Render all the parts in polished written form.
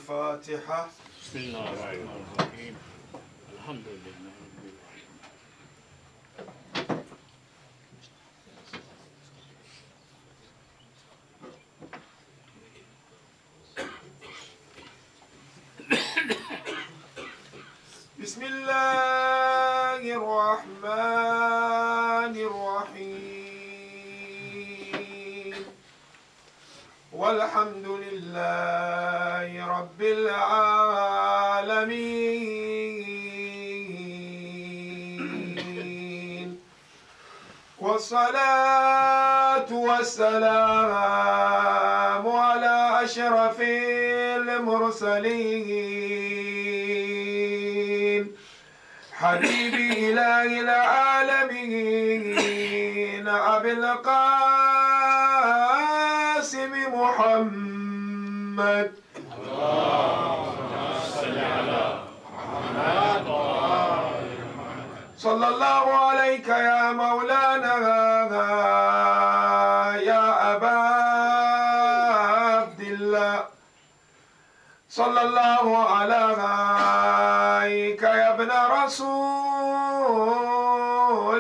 الفاتحة. بسم الله الرحمن الرحيم. الحمد لله رب العالمين. بسم الله الرحمن الرحيم. والحمد لله رب العالمين. والصلاة والسلام على أشرف المرسلين حبيب إله العالمين أبي القاسم محمد. صلى الله عليك يا مولانا يا أبا عبد الله. صلى الله عليك يا ابن رسول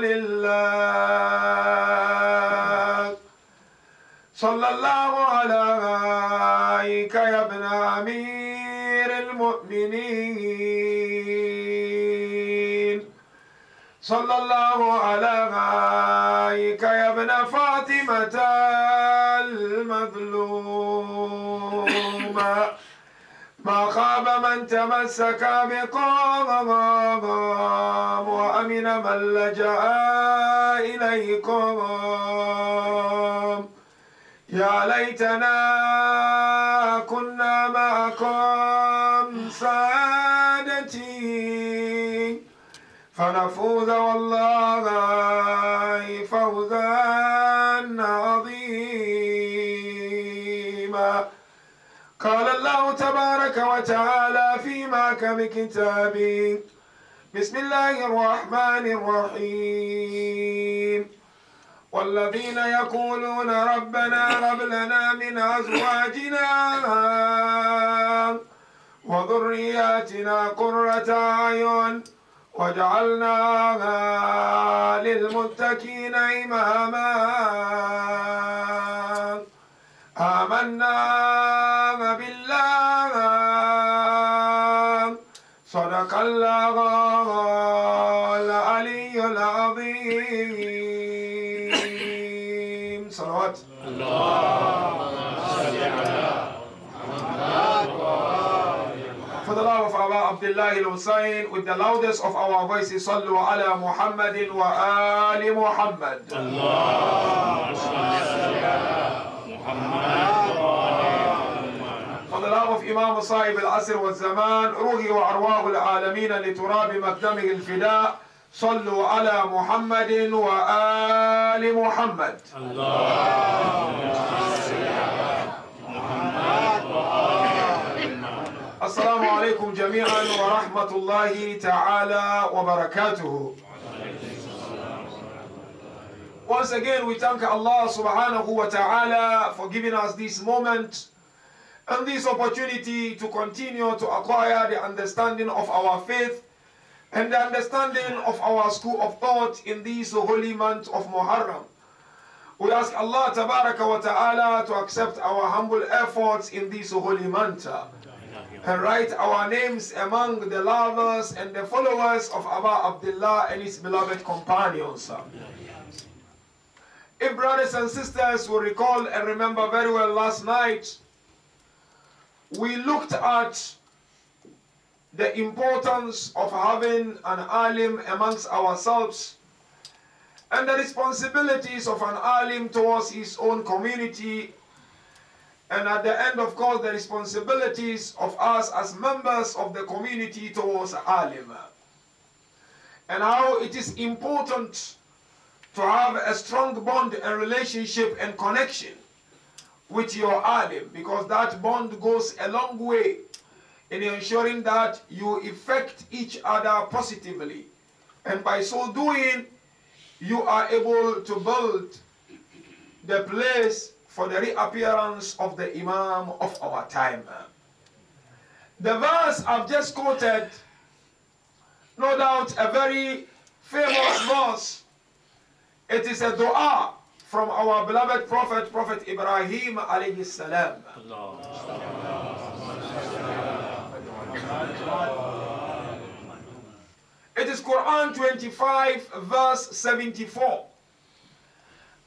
الله. صلى الله عليك يا ابن أمير المؤمنين. صلى الله عليك يا ابن فاطمة المظلومة. ما خاب من تمسك بقام وأمن من لجأ إليكم. يا ليتنا كنا معكم سادتي فنفوز والله فوزا عظيما. قال الله تبارك وتعالى في محكم كتابه. بسم الله الرحمن الرحيم. والذين يقولون ربنا هب لنا من أزواجنا وذرياتنا قرة أعين وجعلنا للمتقين إماما. آمنا بالله صدق الله العلي العظيم. صلوات اللهم صل على محمد. For the love of our Abdullah al-Hussain, with the loudest of our voices, صلوا على محمد وآل محمد. اللهم صل على محمد. For the love of Imam صاحب العصر والزمان، روحي وأرواح العالمين لتراب مقدمه الفداء، صلوا على محمد وآل محمد. اللهم صل على محمد وآل محمد. السلام عليكم جميعا ورحمة الله تعالى وبركاته. Once again, we thank Allah subhanahu wa ta'ala for giving us this moment and this opportunity to continue to acquire the understanding of our faith and the understanding of our school of thought in this holy month of Muharram. We ask Allah tabaraka wa ta'ala to accept our humble efforts in this holy month and write our names among the lovers and the followers of Aba Abdullah and his beloved companions. If brothers and sisters will recall and remember very well, last night we looked at the importance of having an alim amongst ourselves and the responsibilities of an alim towards his own community, and at the end, of course, the responsibilities of us as members of the community towards alim, and how it is important to have a strong bond and relationship and connection with your alim, because that bond goes a long way in ensuring that you affect each other positively, and by so doing you are able to build the place for the reappearance of the Imam of our time. The verse I've just quoted, no doubt a very famous verse. It is a dua from our beloved Prophet, Prophet Ibrahim alayhi salam. It is Quran 25 verse 74.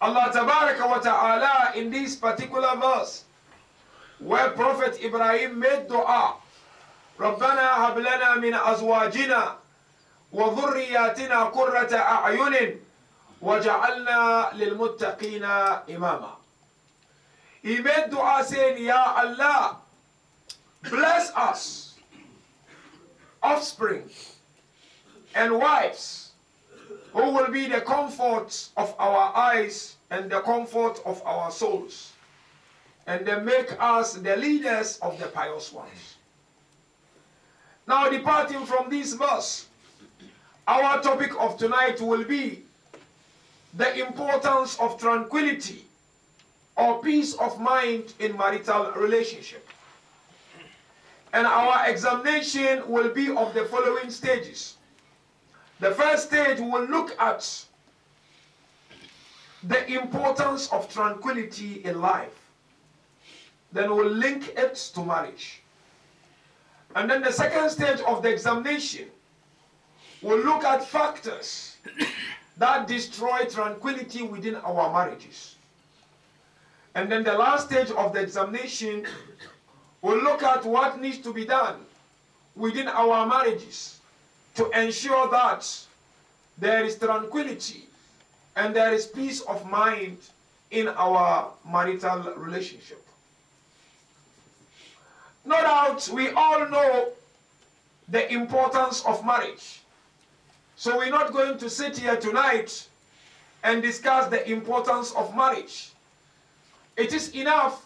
Allah Tabaraka wa Ta'ala in this particular verse where Prophet Ibrahim made dua, رَبَّنَا هَبْ لَنَا مِنْ أَزْوَاجِنَا وَذُرِّيَّاتِنَا قُرَّةَ أَعْيُنٍ وَجَعَلْنَا لِلْمُتَّقِينَ إِمَامًا. He made dua saying, Ya Allah, bless us, offspring and wives, who will be the comfort of our eyes and the comfort of our souls, and they make us the leaders of the pious ones. Now, departing from this verse, our topic of tonight will be the importance of tranquility or peace of mind in marital relationship. And our examination will be of the following stages. The first stage, we will look at the importance of tranquility in life. Then we'll link it to marriage. And then the second stage of the examination, we'll look at factors that destroy tranquility within our marriages. And then the last stage of the examination, we'll look at what needs to be done within our marriages to ensure that there is tranquility and there is peace of mind in our marital relationship. No doubt we all know the importance of marriage. So we're not going to sit here tonight and discuss the importance of marriage. It is enough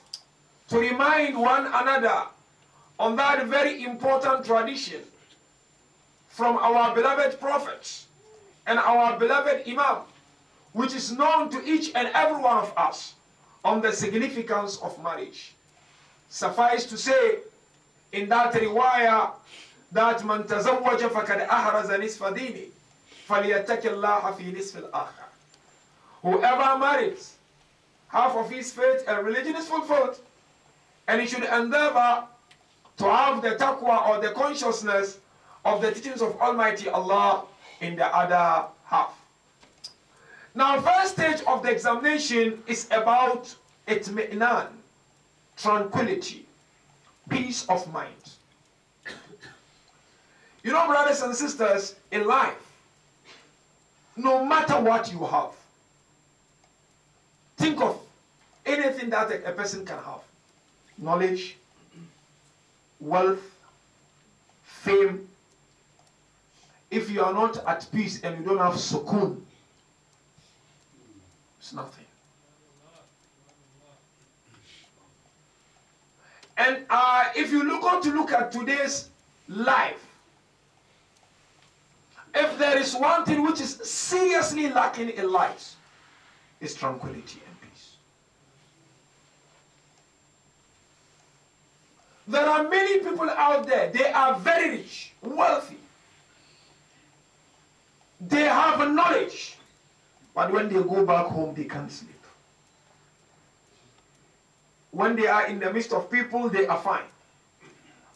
to remind one another on that very important tradition from our beloved prophets and our beloved Imam, which is known to each and every one of us on the significance of marriage. Suffice to say, in that riwayah, that man tazawwaja fakad ahraza nisfa dini falyattaki Allah fi nisfi al-akhar. Whoever marries, half of his faith and religion is fulfilled, and he should endeavor to have the taqwa or the consciousness of the teachings of Almighty Allah in the other half. Now, first stage of the examination is about itmi'nan, tranquility, peace of mind. You know, brothers and sisters, in life, no matter what you have, think of anything that a person can have. Knowledge, wealth, fame. If you are not at peace and you don't have sukoon, it's nothing. And if you look at today's life, if there is one thing which is seriously lacking in life, it's tranquility and peace. There are many people out there, they are very rich, wealthy. They have knowledge, but when they go back home, they can't sleep. When they are in the midst of people, they are fine.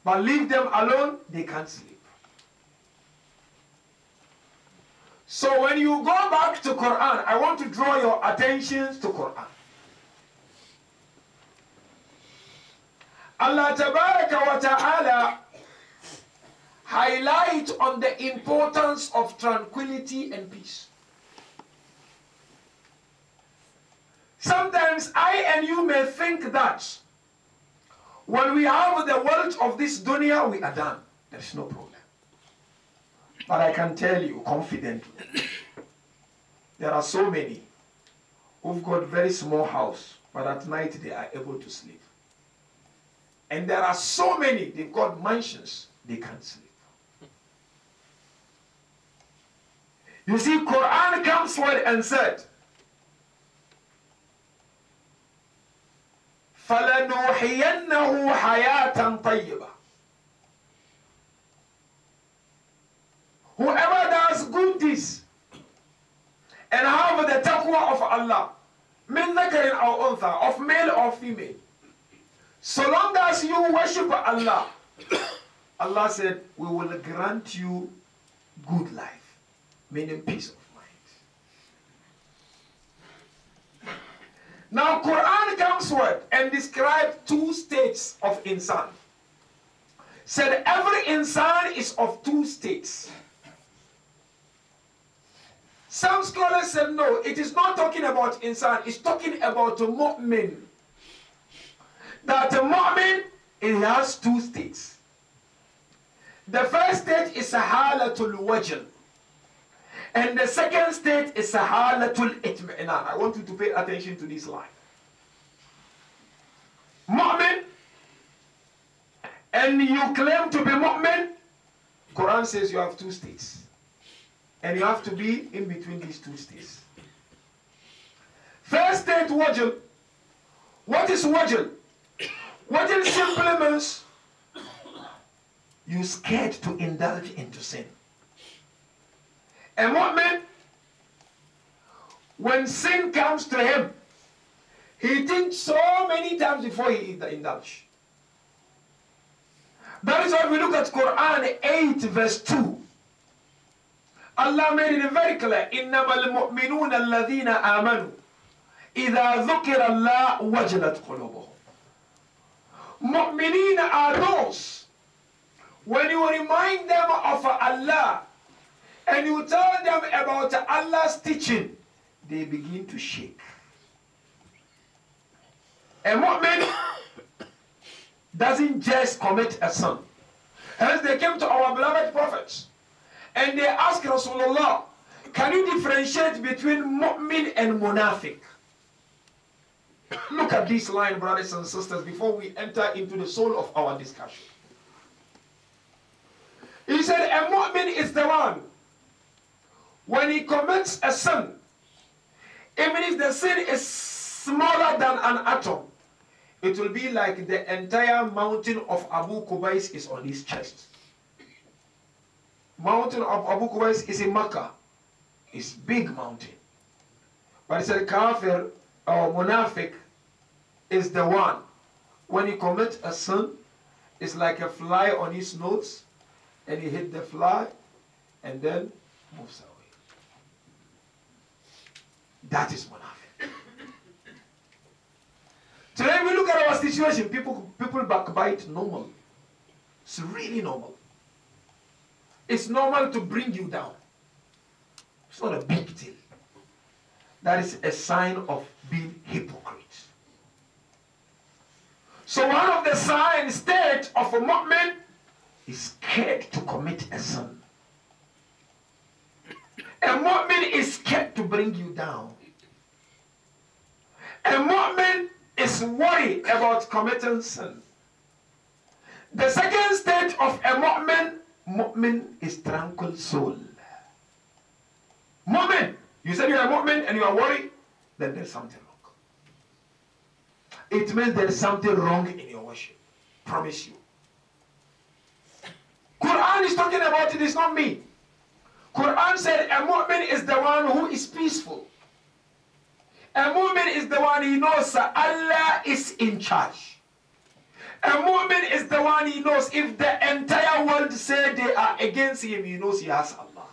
But leave them alone, they can't sleep. So when you go back to Quran, I want to draw your attention to Quran. Allah Tabaraka wa Ta'ala highlight on the importance of tranquility and peace. Sometimes I and you may think that when we have the wealth of this dunya, we are done. There is no problem. But I can tell you confidently, there are so many who've got very small house, but at night they are able to sleep. And there are so many, they've got mansions, they can't sleep. You see, Quran comes forward and said, فَلَنُوحِيَنَّهُ حَيَاةً طَيِّبًا. Allah, min dhakarin aw untha, of male or female. So long as you worship Allah, Allah said, we will grant you good life, meaning peace of mind. Now, Quran comes forward and describes two states of insan. Said every insan is of two states. Some scholars said no, it is not talking about insan, it's talking about a mu'min. That a mu'min, it has two states. The first state is a halatul wajl. And the second state is a halatul itmi'nan. I want you to pay attention to this line. Mu'min, and you claim to be mu'min, Quran says you have two states. And you have to be in between these two states. First state, wajl. What is wajl? Wajl simply means you're scared to indulge into sin. A mu'min, when sin comes to him, he thinks so many times before he indulge. That is why we look at Quran 8 verse 2. Allah made it very clear. إِنَّمَا الْمُؤْمِنُونَ الَّذِينَ آمَنُوا إِذَا ذُكِرَ اللَّهُ وَجْلَتْ قُلُوبُهُم. Mu'mineen are those, when you remind them of Allah and you tell them about Allah's teaching, they begin to shake. A mu'min doesn't just commit a sin. Hence they came to our beloved prophets and they asked Rasulullah, can you differentiate between mu'min and munafiq? Look at this line, brothers and sisters, before we enter into the soul of our discussion. He said, a mu'min is the one, when he commits a sin, even if the sin is smaller than an atom, it will be like the entire mountain of Abu Qubais is on his chest. Mountain of Abu Qubais is in Makkah. It's big mountain. But he said kafir or munafiq is the one, when he commits a sin, it's like a fly on his nose, and he hit the fly and then moves away. That is munafiq. Today we look at our situation, people backbite normal. It's really normal. It's normal to bring you down. It's not a big deal. That is a sign of being hypocrite. So one of the sign state of a mu'min is scared to commit a sin. A mu'min is scared to bring you down. A mu'min is worried about committing sin. The second state of a mu'min is tranquil soul. Mu'min, you said you are a mu'min and you are worried, then there's something wrong. It means there's something wrong in your worship. Promise you. Quran is talking about it, it's not me. Quran said a mu'min is the one who is peaceful. A mu'min is the one he knows Allah is in charge. A mu'min is the one he knows if the entire world say they are against him, he knows he has Allah.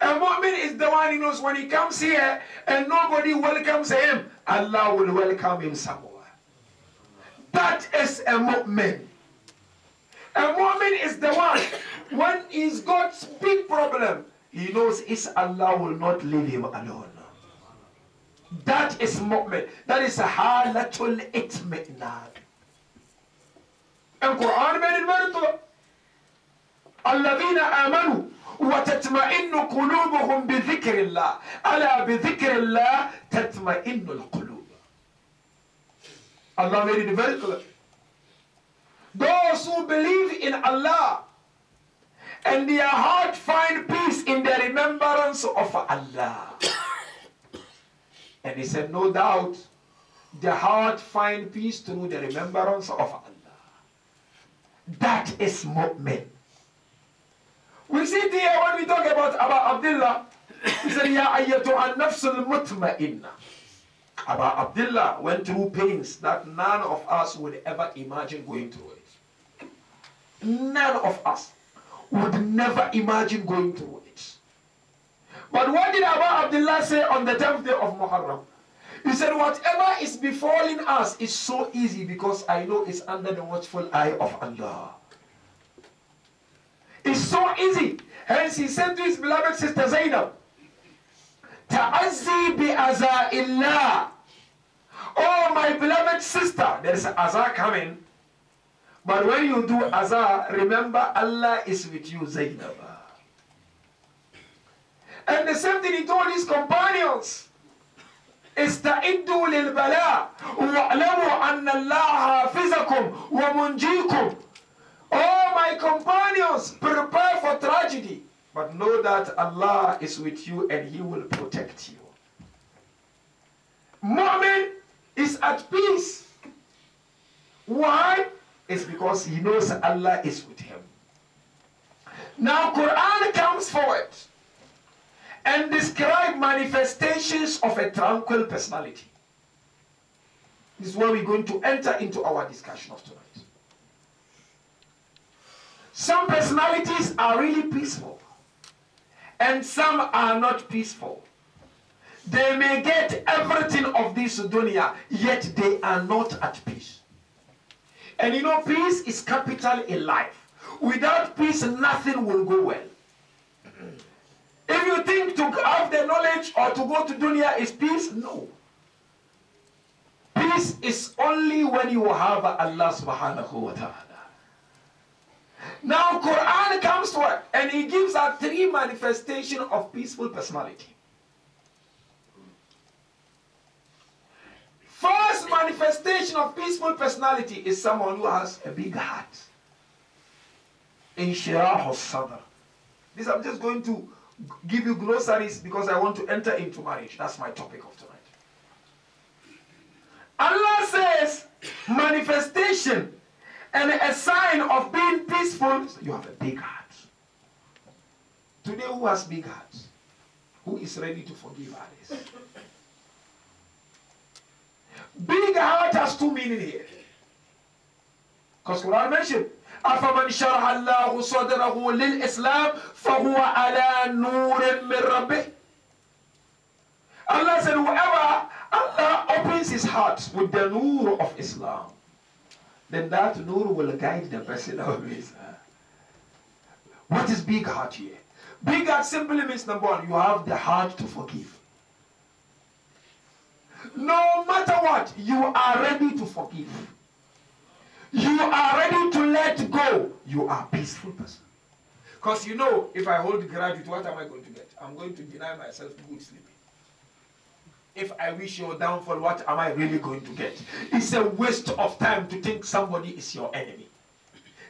A mu'min is the one he knows when he comes here and nobody welcomes him, Allah will welcome him somewhere. That is a mu'min. A mu'min is the one, when he's got big problem, he knows his Allah will not leave him alone. That is mu'min. That is a halatul itmi'nan. And Quran made it very clear. الذين آمنوا وتطمئن قلوبهم بذكر الله ألا بذكر الله تطمئن القلوب. Allah made it very clear. Those who believe in Allah and their heart find peace in the remembrance of Allah. And he said, no doubt, the heart find peace through the remembrance of Allah. That is mu'min. We see here when we talk about Abdullah, He said, Ya ayyatuha an-nafsul mutma'inna. Aba Abdullah went through pains that none of us would ever imagine going through it. None of us would never imagine going through it. But what did Aba Abdullah say on the 10th day of Muharram? He said, whatever is befalling us is so easy because I know it's under the watchful eye of Allah. It's so easy. Hence he said to his beloved sister Zainab, Ta'azzi bi aza'illah. Oh, my beloved sister, there is azar coming. But when you do azar, remember Allah is with you, Zainab. And the same thing he told his companions. استعدوا للبلاء واعلموا أن الله حافظكم ومنجيكم. Oh, my companions, prepare for tragedy, but know that Allah is with you and He will protect you. Mu'min is at peace. Why? It's because he knows Allah is with him. Now, Quran comes forward and describe manifestations of a tranquil personality. This is where we're going to enter into our discussion of tonight. Some personalities are really peaceful, and some are not peaceful. They may get everything of this dunya, yet they are not at peace. And you know, peace is capital in life. Without peace, nothing will go well. If you think to have the knowledge or to go to dunya is peace, no. Peace is only when you have Allah subhanahu wa ta'ala. Now, Quran comes to it and He gives us 3 manifestations of peaceful personality. First manifestation of peaceful personality is someone who has a big heart. Inshirah al-sadr. This I'm just going to give you glossaries because I want to enter into marriage. That's my topic of tonight. Allah says manifestation and a sign of being peaceful, you have a big heart. Today, who has big hearts? Who is ready to forgive others? Big heart has 2 meanings here. Because Quran mentioned, أَفَمَنْ شَرَحَ اللَّهُ صَدْرَهُ لِلْإِسْلَامِ فَهُوَ عَلَى نُورٍ مِّن رَبِّهِ. Allah said, whoever Allah opens his heart with the nur of Islam, then that nur will guide the person always. What is big heart here? Big heart simply means, number 1, you have the heart to forgive. No matter what, you are ready to forgive. You are ready to let go. You are a peaceful person. Because you know, if I hold grudge, what am I going to get? I'm going to deny myself good sleeping. If I wish your downfall, what am I really going to get? It's a waste of time to think somebody is your enemy.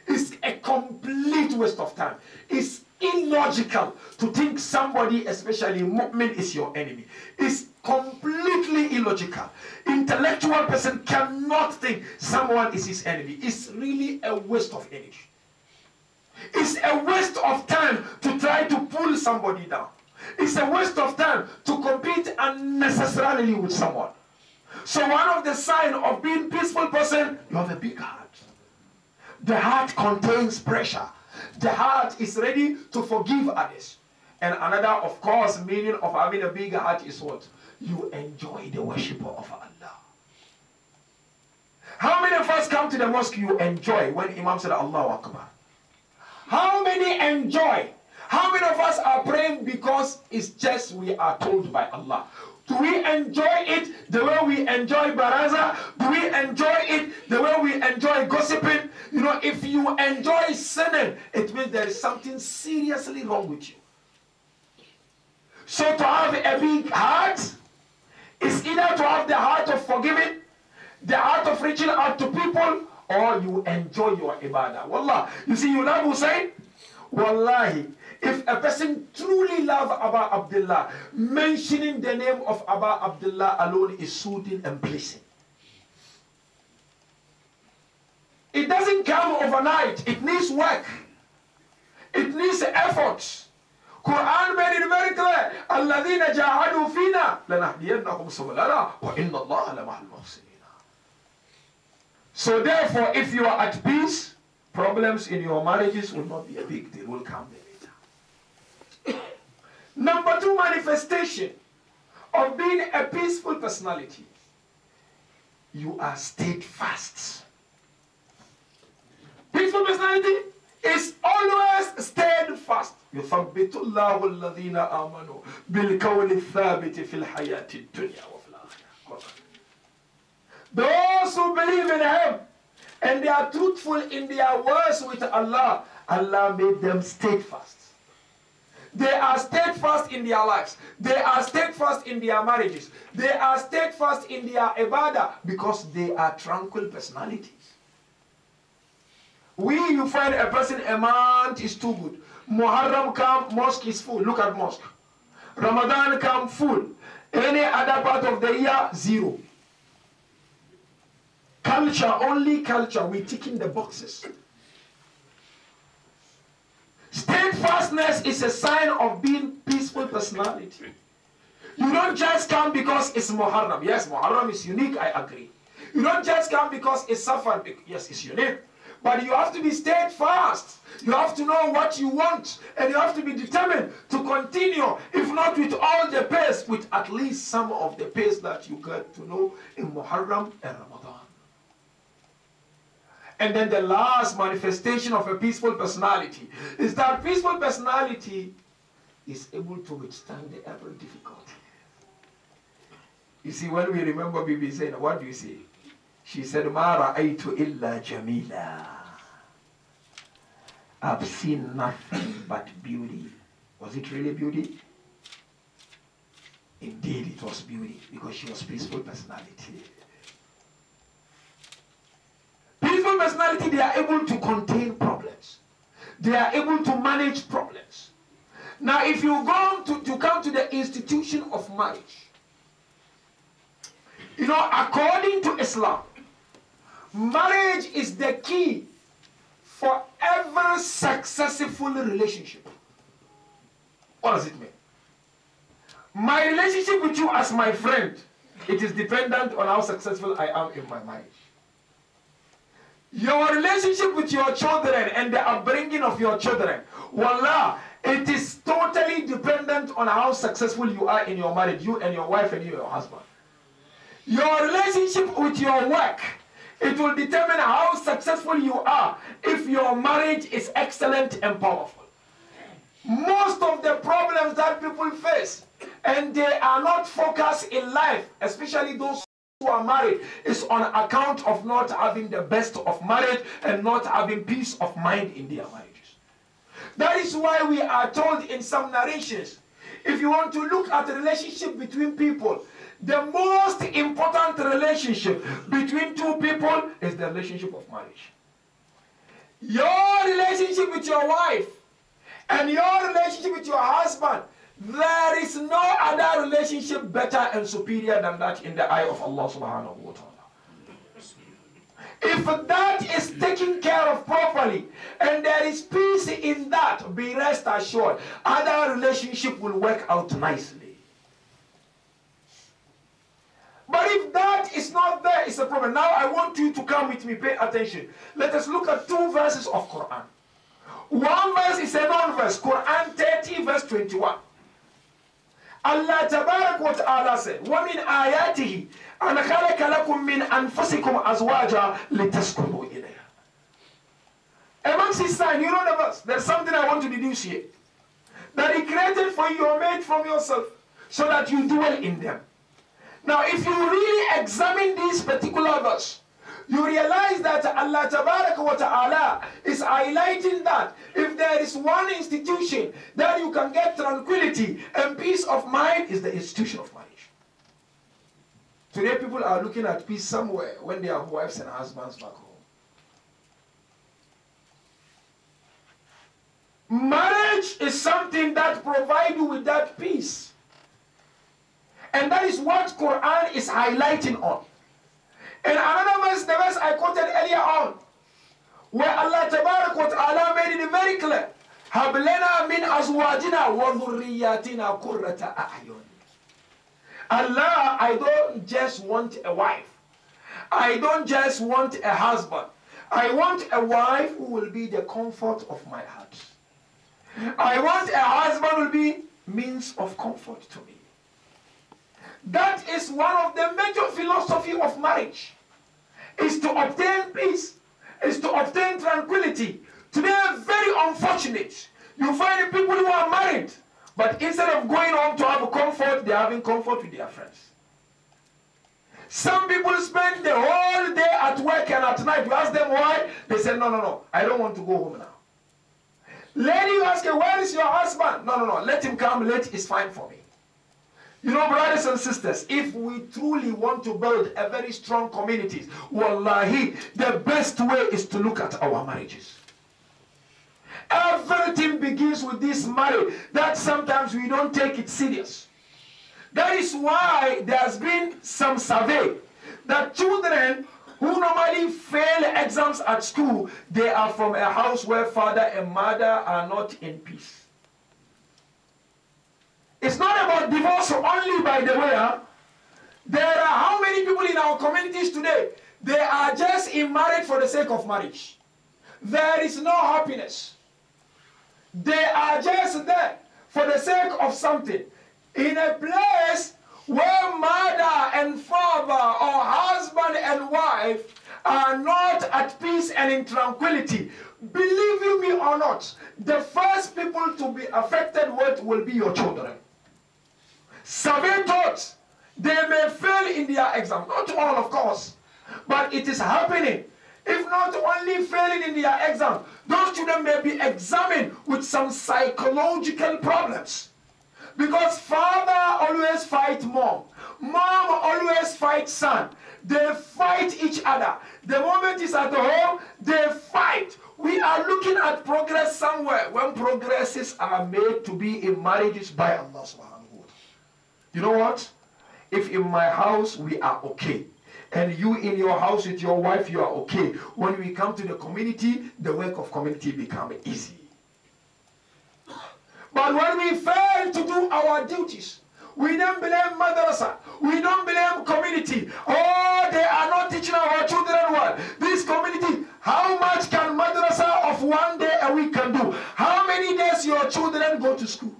It's a complete waste of time. It's illogical to think somebody, especially mu'min, is your enemy. It's completely illogical. Intellectual person cannot think someone is his enemy. It's really a waste of energy. It's a waste of time to try to pull somebody down. It's a waste of time to compete unnecessarily with someone. So one of the signs of being a peaceful person, you have a big heart. The heart contains pressure. The heart is ready to forgive others. And another, of course, meaning of having a big heart is what? You enjoy the worship of Allah. How many of us come to the mosque you enjoy when Imam said Allahu Akbar? How many enjoy? How many of us are praying because it's just we are told by Allah? Do we enjoy it the way we enjoy baraza? Do we enjoy it the way we enjoy gossiping? You know, if you enjoy sinning, it means there is something seriously wrong with you. So to have a big heart is either to have the heart of forgiving, the heart of reaching out to people, or you enjoy your ibadah. Wallah, you see, you love Hussain? Wallahi, if a person truly loves Aba Abdullah, mentioning the name of Aba Abdullah alone is soothing and pleasing. It doesn't come overnight. It needs work. It needs effort. Quran made it very clear. الَّذِينَ جَاهَدُوا فِينَا لَنَهْدِيَنَّهُمْ سُبُلَنَا وَإِنَّ اللَّهَ لَمَعَ الْمُحْسِنِينَ. So therefore, if you are at peace, problems in your marriages will not be a big deal, will come later. Number 2 manifestation of being a peaceful personality. You are steadfast. Peaceful personality is always steadfast. يثبت الله الذين آمنوا بالقول الثابت في الحياة الدنيا وفي الآخرة. Those who believe in Him and they are truthful in their words with Allah, Allah made them steadfast. They are steadfast in their lives. They are steadfast in their marriages. They are steadfast in their ibadah because they are tranquil personalities. You find a person, a month is too good. Muharram come, mosque is full. Look at mosque. Ramadan come full. Any other part of the year, zero. Culture, only culture. We tick in the boxes. Steadfastness is a sign of being peaceful personality. You don't just come because it's Muharram. Yes, Muharram is unique, I agree. You don't just come because it's Safar. Yes, it's unique. But you have to be steadfast. You have to know what you want. And you have to be determined to continue, if not with all the pace, with at least some of the pace that you get to know in Muharram and Ramadan. And then the last manifestation of a peaceful personality is that peaceful personality is able to withstand every difficulty. You see, when we remember Bibi saying, what do you say? She said, Ma ra'aytu illa jamila. I've seen nothing but beauty. Was it really beauty? Indeed, it was beauty because she was peaceful personality. Peaceful personality, they are able to contain problems. They are able to manage problems. Now, if you go to come to the institution of marriage, you know, according to Islam, marriage is the key for every successful relationship. What does it mean? My relationship with you as my friend, it is dependent on how successful I am in my marriage. Your relationship with your children and the upbringing of your children, wallah, it is totally dependent on how successful you are in your marriage, you and your wife and you and your husband. Your relationship with your work, it will determine how successful you are if your marriage is excellent and powerful. Most of the problems that people face, and they are not focused in life, especially those who are married, is on account of not having the best of marriage and not having peace of mind in their marriages. That is why we are told in some narrations, if you want to look at the relationship between people, the most important relationship between two people is the relationship of marriage. Your relationship with your wife and your relationship with your husband, there is no other relationship better and superior than that in the eye of Allah subhanahu wa ta'ala. If that is taken care of properly and there is peace in that, be rest assured, other relationship will work out nicely. But if that is not there, it's a problem. Now I want you to come with me, pay attention. Let us look at 2 verses of Quran. One verse is a non-verse, Quran 30 verse 21. Allah tabarak wa ta'ala said, وَمِنْ آيَاتِهِ أَنْ خَلَقَ لَكُم مِّنْ أَنفُسِكُمْ أَزْوَاجًا لِتَسْكُنُوا إِلَيْهَا. Amongst his sign, you know the verse. There's something I want to deduce here. That He created for you a mate from yourself so that you dwell in them. Now, if you really examine this particular verse, you realize that Allah Tabarak wa Ta'ala is highlighting that if there is one institution that you can get tranquility and peace of mind, is the institution of marriage. Today, people are looking at peace somewhere when they have wives and husbands back home. Marriage is something that provides you with that peace. And that is what Quran is highlighting on. In another verse, the verse I quoted earlier on, where Allah Tabarak wa Ta'ala made it very clear هب لنا من أزواجنا وذرياتنا قرة أعين. Allah, I don't just want a wife. I don't just want a husband. I want a wife who will be the comfort of my heart. I want a husband who will be means of comfort to me. That is one of the major philosophy of marriage, is to obtain peace, is to obtain tranquility. Today, very unfortunate. You find people who are married, but instead of going home to have comfort, they are having comfort with their friends. Some people spend the whole day at work and at night. You ask them why, they say, no, I don't want to go home now. Lady, you ask her, where is your husband? No, let him come late, it's fine for me. You know, brothers and sisters, if we truly want to build a very strong community, wallahi, the best way is to look at our marriages. Everything begins with this marriage that sometimes we don't take it serious. That is why there has been some survey that children who normally fail exams at school, they are from a house where father and mother are not in peace. It's not about divorce only, by the way. Huh? There are how many people in our communities today, they are just in marriage for the sake of marriage. There is no happiness. They are just there for the sake of something. In a place where mother and father or husband and wife are not at peace and in tranquility, believe you me or not, the first people to be affected with will be your children. Survey thoughts, they may fail in their exam. Not all, of course, but it is happening. If not only failing in their exam, those children may be examined with some psychological problems. Because father always fights mom. Mom always fights son. They fight each other. The moment it's at home, they fight. We are looking at progress somewhere when progresses are made to be in marriages by Allah subhanahu wa ta'ala. You know what? If in my house we are okay, and you in your house with your wife, you are okay. When we come to the community, the work of community becomes easy. But when we fail to do our duties, we don't blame madrasa, we don't blame community. Oh, they are not teaching our children well. This community, how much can madrasa of one day a week can do? How many days your children go to school?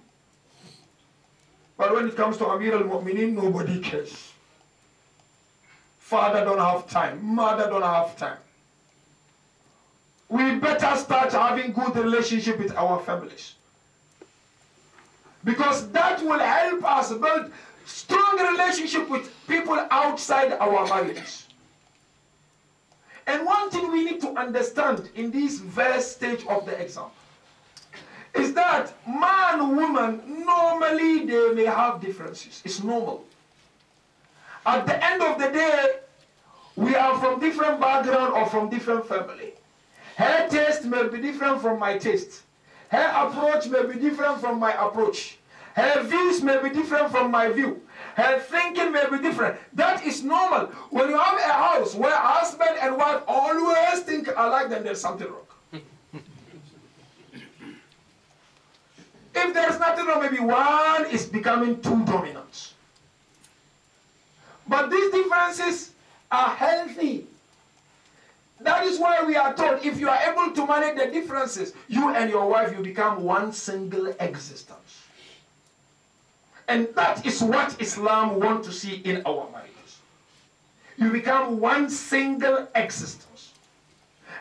But when it comes to Amir al-Mu'minin, nobody cares. Father don't have time, mother don't have time. We better start having good relationship with our families. Because that will help us build strong relationship with people outside our marriages. And one thing we need to understand in this first stage of the exam is that man and woman, normally they may have differences. It's normal. At the end of the day, we are from different background or from different family. Her taste may be different from my taste. Her approach may be different from my approach. Her views may be different from my view. Her thinking may be different. That is normal. When you have a house where husband and wife always think alike, then there's something wrong. If there's nothing wrong, maybe one is becoming too dominant. But these differences are healthy. That is why we are told, if you are able to manage the differences, you and your wife, you become one single existence. And that is what Islam wants to see in our marriages. You become one single existence.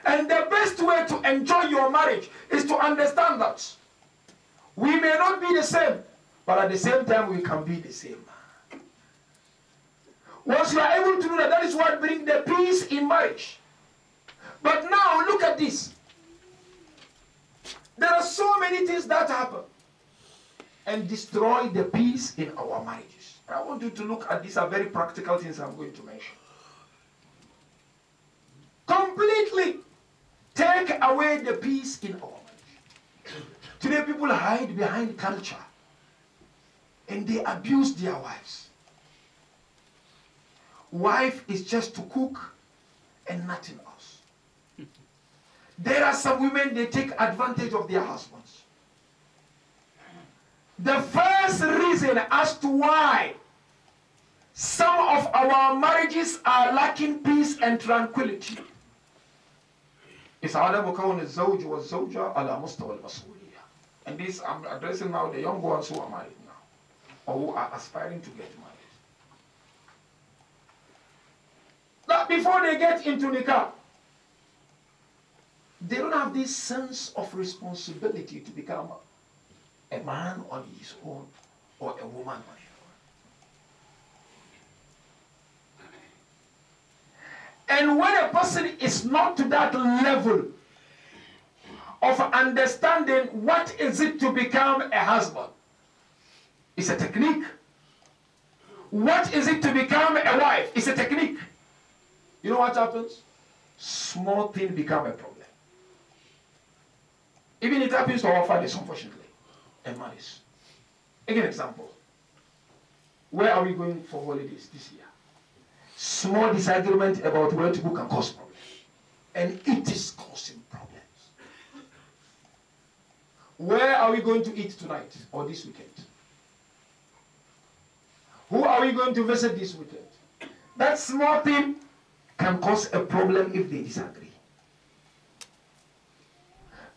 And the best way to enjoy your marriage is to understand that we may not be the same, but at the same time we can be the same. Once you are able to do that, that is what brings the peace in marriage. But now, look at this. There are so many things that happen and destroy the peace in our marriages. I want you to look at these are very practical things I'm going to mention. Completely take away the peace in our marriage. Today people hide behind culture and they abuse their wives. Wife is just to cook and nothing else. There are some women, they take advantage of their husbands. The first reason as to why some of our marriages are lacking peace and tranquility is عدم كون الزوج والزوجة على مستوى المسؤولية. And this I'm addressing now the young ones who are married now or who are aspiring to get married. Now, before they get into nikah, they don't have this sense of responsibility to become a man on his own or a woman on her own. And when a person is not to that level of understanding what is it to become a husband, it's a technique. What is it to become a wife? It's a technique. You know what happens? Small things become a problem. Even it happens to our fathers, unfortunately, and mothers. Again, example. Where are we going for holidays this year? Small disagreement about where to go can cause problems. And it is causing problems. Where are we going to eat tonight or this weekend? Who are we going to visit this weekend? That small thing can cause a problem if they disagree.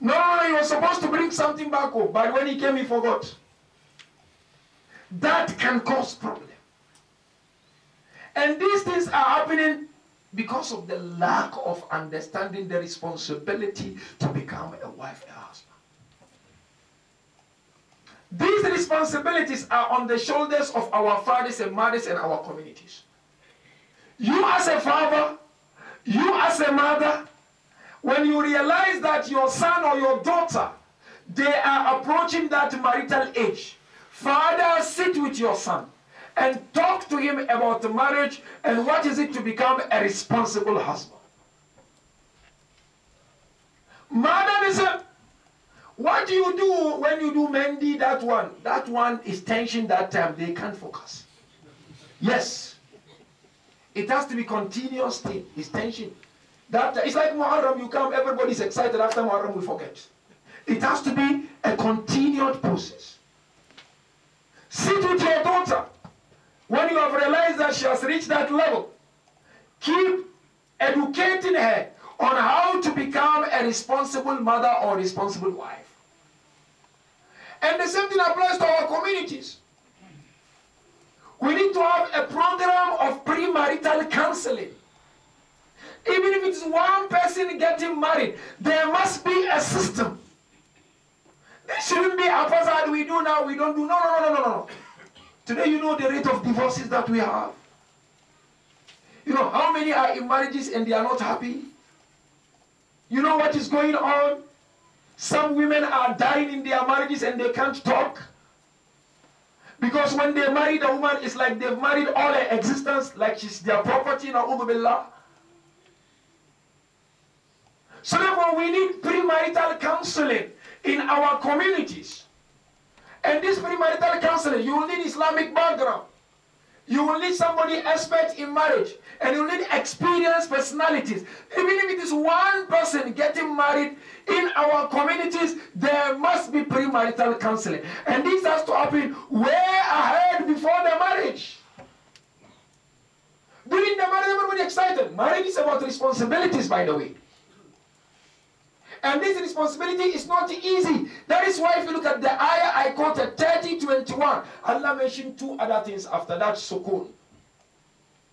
No, he was supposed to bring something back home, but when he came, he forgot. That can cause problem. And these things are happening because of the lack of understanding the responsibility to become a wife, a husband. These responsibilities are on the shoulders of our fathers and mothers and our communities. You as a father, you as a mother, when you realize that your son or your daughter, they are approaching that marital age, father, sit with your son and talk to him about the marriage and what is it to become a responsible husband. Mother, listen, what do you do when you do Mendy, that one? That one is tension that time. They can't focus. Yes. It has to be continuous thing. It's tension. That, it's like Muharram, you come, everybody's excited. After Muharram, we forget. It has to be a continued process. Sit with your daughter. When you have realized that she has reached that level, keep educating her on how to become a responsible mother or responsible wife. And the same thing applies to our communities. We need to have a program of premarital counseling. Even if it's one person getting married, there must be a system. There shouldn't be a facade we do now, we don't do. No. Today, you know the rate of divorces that we have. You know how many are in marriages and they are not happy? You know what is going on? Some women are dying in their marriages and they can't talk. Because when they marry the woman, it's like they've married all her existence, like she's their property, na'udhu billah. So therefore, we need premarital counseling in our communities. And this premarital counseling, you will need Islamic background. You will need somebody expert in marriage. And you will need experienced personalities. Even if it is one person getting married in our communities, there must be premarital counseling. And this has to happen way ahead before the marriage. During the marriage, everybody excited. Marriage is about responsibilities, by the way. And this responsibility is not easy. That is why if you look at the ayah I quoted, 30:21, Allah mentioned two other things after that, sukun.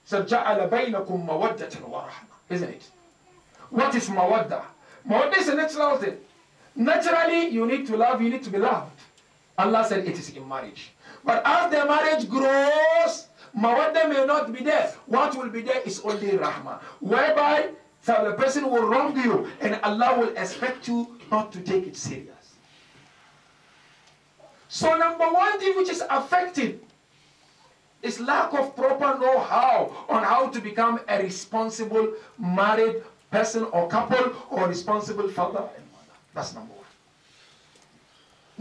So, جَعَلَ بَيْنَكُمْ مَوَدَّةً وَرَحْمَةً. Isn't it? What is mawadda? Mawadda is a natural thing. Naturally, you need to love, you need to be loved. Allah said it is in marriage. But as the marriage grows, mawadda may not be there. What will be there is only rahmah. Whereby, so the person will wrong you and Allah will expect you not to take it serious. So number one thing which is affected is lack of proper know-how on how to become a responsible married person or couple or responsible father and mother. That's number one.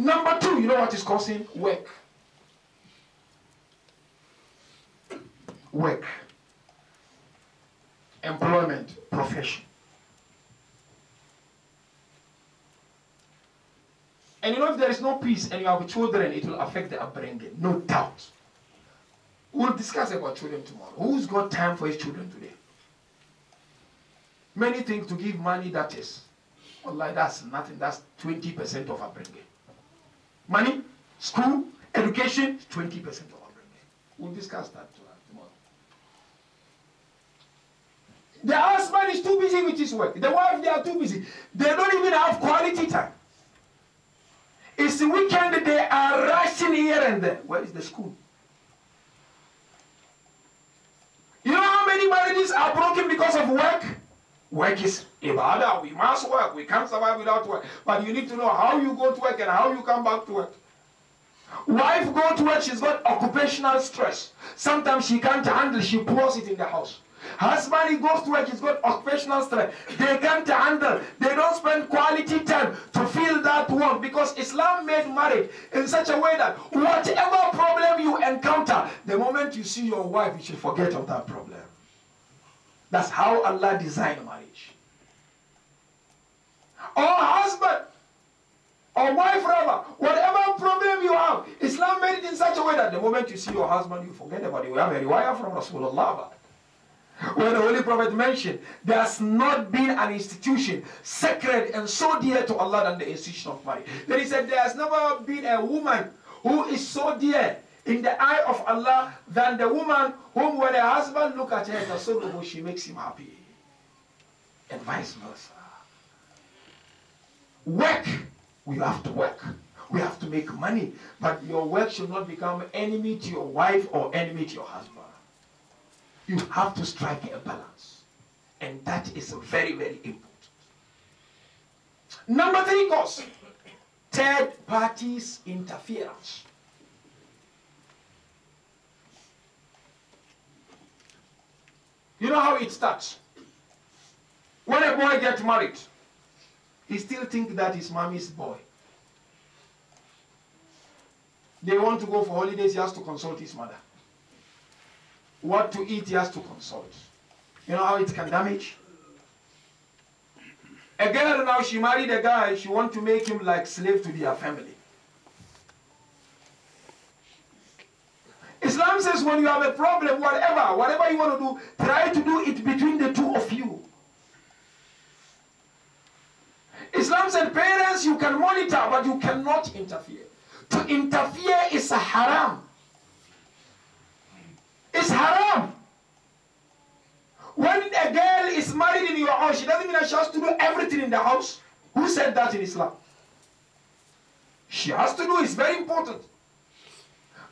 Number two, you know what is causing? Work. Work. Employment, profession. And you know, if there is no peace and you have children, it will affect the upbringing, no doubt. We'll discuss about children tomorrow. Who's got time for his children today? Many things to give money, that is. Wallahi, that's nothing. That's 20% of upbringing. Money, school, education, 20% of upbringing. We'll discuss that tomorrow. The husband is too busy with his work. The wife, they are too busy. They don't even have quality time. It's the weekend, they are rushing here and there. Where is the school? You know how many marriages are broken because of work? Work is ibadah. We must work. We can't survive without work. But you need to know how you go to work and how you come back to work. Wife go to work, she's got occupational stress. Sometimes she can't handle, she pours it in the house. Husband, he goes to work, he's got occupational stress. They can't handle. They don't spend quality time to feel that warmth, because Islam made marriage in such a way that whatever problem you encounter, the moment you see your wife, you should forget of that problem. That's how Allah designed marriage. Or husband, or wife rather, whatever problem you have, Islam made it in such a way that the moment you see your husband, you forget about it. We have a riwayah from Rasulullah, where the Holy Prophet mentioned, there has not been an institution sacred and so dear to Allah than the institution of marriage. Then he said, there has never been a woman who is so dear in the eye of Allah than the woman whom when a husband look at her, she makes him happy. And vice versa. Work, we have to work. We have to make money. But your work should not become enemy to your wife or enemy to your husband. You have to strike a balance. And that is very, very important. Number 3 cause, third parties interference. You know how it starts? When a boy gets married, he still thinks that his mommy's boy. They want to go for holidays, he has to consult his mother. What to eat, he has to consult. You know how it can damage? A girl now, she married a guy, she wants to make him like slave to their family. Islam says when you have a problem, whatever you want to do, try to do it between the two of you. Islam said, parents, you can monitor, but you cannot interfere. To interfere is a haram. It's haram. When a girl is married in your house, she doesn't mean that she has to do everything in the house. Who said that in Islam? She has to do, it's very important.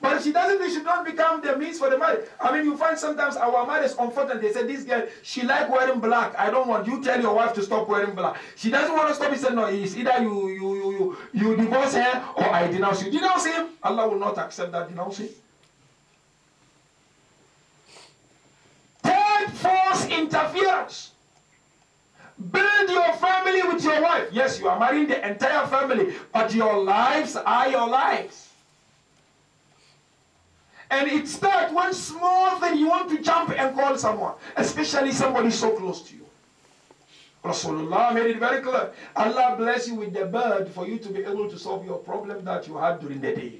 But if she doesn't, it should not become the means for the marriage. I mean, you find sometimes our mothers unfortunate. They say, this girl, she like wearing black. I don't want, you tell your wife to stop wearing black. She doesn't want to stop. He said, no, it's either you divorce her or I denounce you. Denounce him. Allah will not accept that denouncing. Third, force interference. Build your family with your wife. Yes, you are marrying the entire family, but your lives are your lives. And it starts one small thing you want to jump and call someone, especially somebody so close to you. Rasulullah made it very clear. Allah bless you with the bird for you to be able to solve your problem that you had during the day.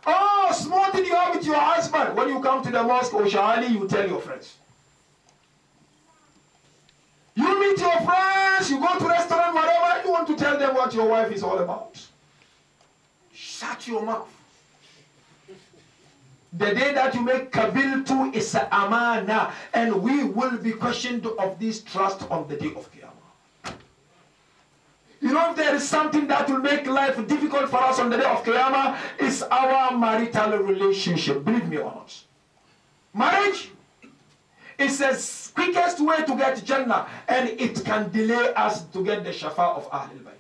Oh, small thing you have with your husband. When you come to the mosque or shahali, you tell your friends. You meet your friends, you go to restaurant, whatever, you want to tell them what your wife is all about. Shut your mouth. The day that you make kabiltu is amana, and we will be questioned of this trust on the day of Qiyamah. You know, if there is something that will make life difficult for us on the day of Qiyamah, it's our marital relationship. Believe me or not. Marriage is the quickest way to get Jannah, and it can delay us to get the shafa of Ahlul Bayt.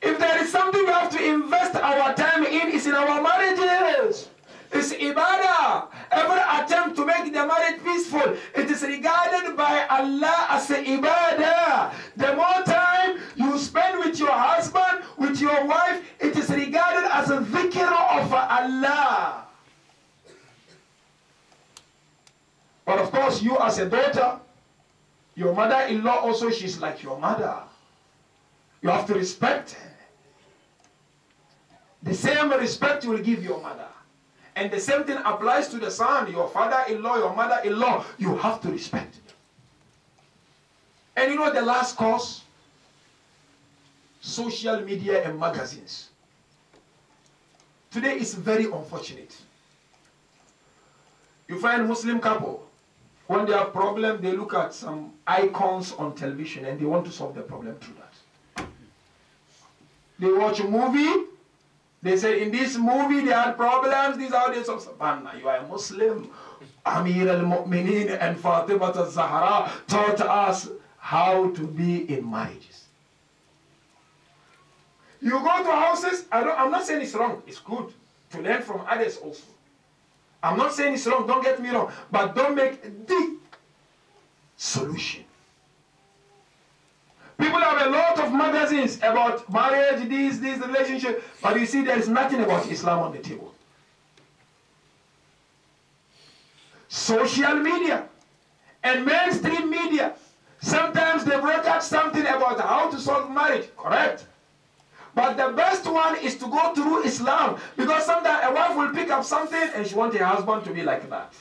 If there is something we have to invest our time in, it's in our marriages. It's ibadah. Every attempt to make the marriage peaceful, it is regarded by Allah as a ibadah. The more time you spend with your husband, with your wife, it is regarded as a dhikr of Allah. But of course, you as a daughter, Your mother-in-law also, she's like your mother. You have to respect her. The same respect you will give your mother. And the same thing applies to the son, your father-in-law, your mother-in-law. You have to respect them. And you know the last cause? Social media and magazines. Today is very unfortunate. You find Muslim couple, when they have problem, they look at some icons on television and they want to solve the problem through that. They watch a movie, they say in this movie they had problems, these are the solve. You are a Muslim. Amir al-Mu'mineen and Fatima al-Zahra taught us how to be in marriages. You go to houses, I'm not saying it's wrong, it's good to learn from others also. I'm not saying it's wrong, don't get me wrong, but don't make the solution. People have a lot of magazines about marriage, this relationship, but you see there is nothing about Islam on the table. Social media and mainstream media, sometimes they broadcast something about how to solve marriage, correct? But the best one is to go through Islam, because sometimes a wife will pick up something and she wants her husband to be like that.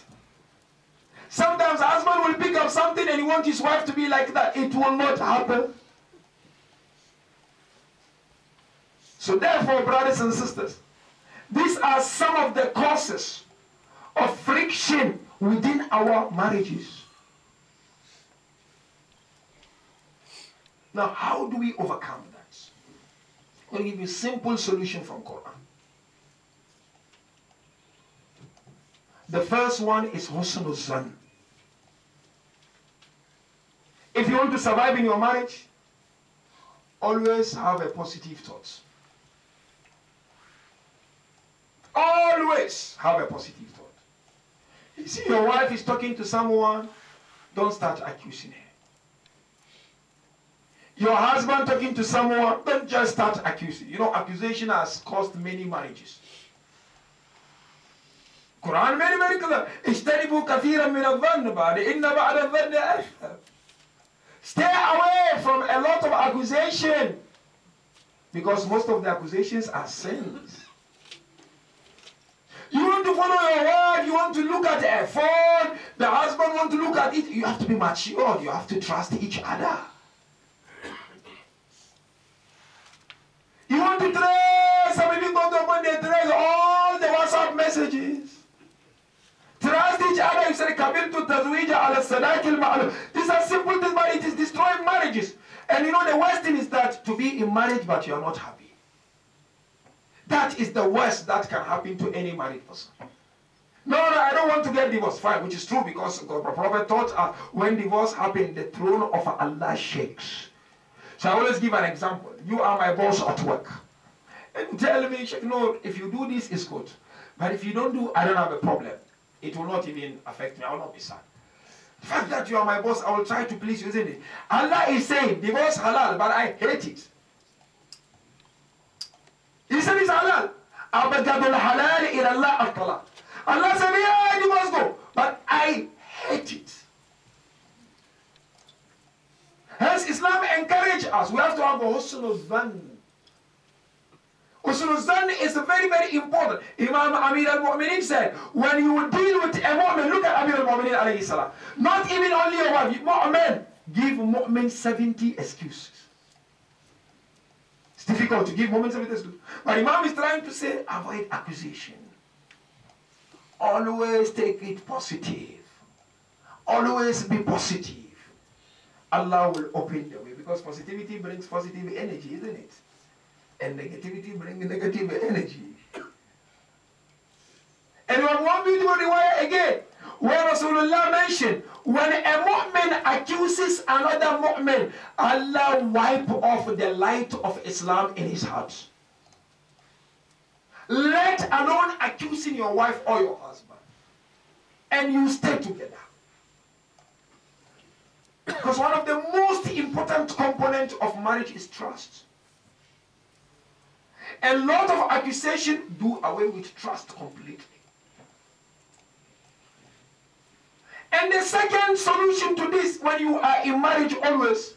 Sometimes a husband will pick up something and he wants his wife to be like that. It will not happen. So therefore, brothers and sisters, these are some of the causes of friction within our marriages. Now, how do we overcome that? I'm going to give you a simple solution from Quran. The first one is husnul zan. If you want to survive in your marriage, always have a positive thought. Always have a positive thought. You see your wife is talking to someone, don't start accusing her. Your husband talking to someone, don't just start accusing. You know, accusation has caused many marriages. Quran very, very clear. اجتنبوا كثيرا من الظن بعد إن بعد الظن أثم. Stay away from a lot of accusation, because most of the accusations are sins. You want to follow your wife, you want to look at her phone, the husband wants to look at it. You have to be mature, you have to trust each other. You want to trace, some people go to Monday, trace all the WhatsApp messages. Trust each other. You say, Kabiltu tazwija ala sadaqil ma'lum. These are simple things, but it is destroying marriages. And you know, the worst thing is that to be in marriage, but you are not happy. That is the worst that can happen to any married person. No, I don't want to get divorced. Fine, which is true, because the Prophet taught us when divorce happens, the throne of Allah shakes. So I always give an example. You are my boss at work. And you tell me, Sheikh Nuru, if you do this, it's good. But if you don't do, I don't have a problem. It will not even affect me. I will not be sad. The fact that you are my boss, I will try to please you, isn't it? Allah is saying, divorce halal, but I hate it. He said it's halal. Abadadul halal ila Allah at-talaq. Allah said, yeah, divorce go. But I hate it. Hence, Islam encourages us. We have to have a husnul zan. Husnul zan is very, very important. Imam Amir al-Mu'mineen said, when you deal with a mu'min, look at Amir al-Mu'mineen alayhi salam. Not even only your wife, mu'min, give mu'min 70 excuses. It's difficult to give mu'min 70 excuses. But Imam is trying to say, avoid accusation. Always take it positive. Always be positive. Allah will open the way, because positivity brings positive energy, isn't it? And negativity brings negative energy. And on one beautiful riwayah again, where Rasulullah mentioned, when a mu'min accuses another mu'min, Allah wipe off the light of Islam in his heart. Let alone accusing your wife or your husband. And you stay together. Because one of the most important components of marriage is trust. A lot of accusation do away with trust completely. And the second solution to this, when you are in marriage, always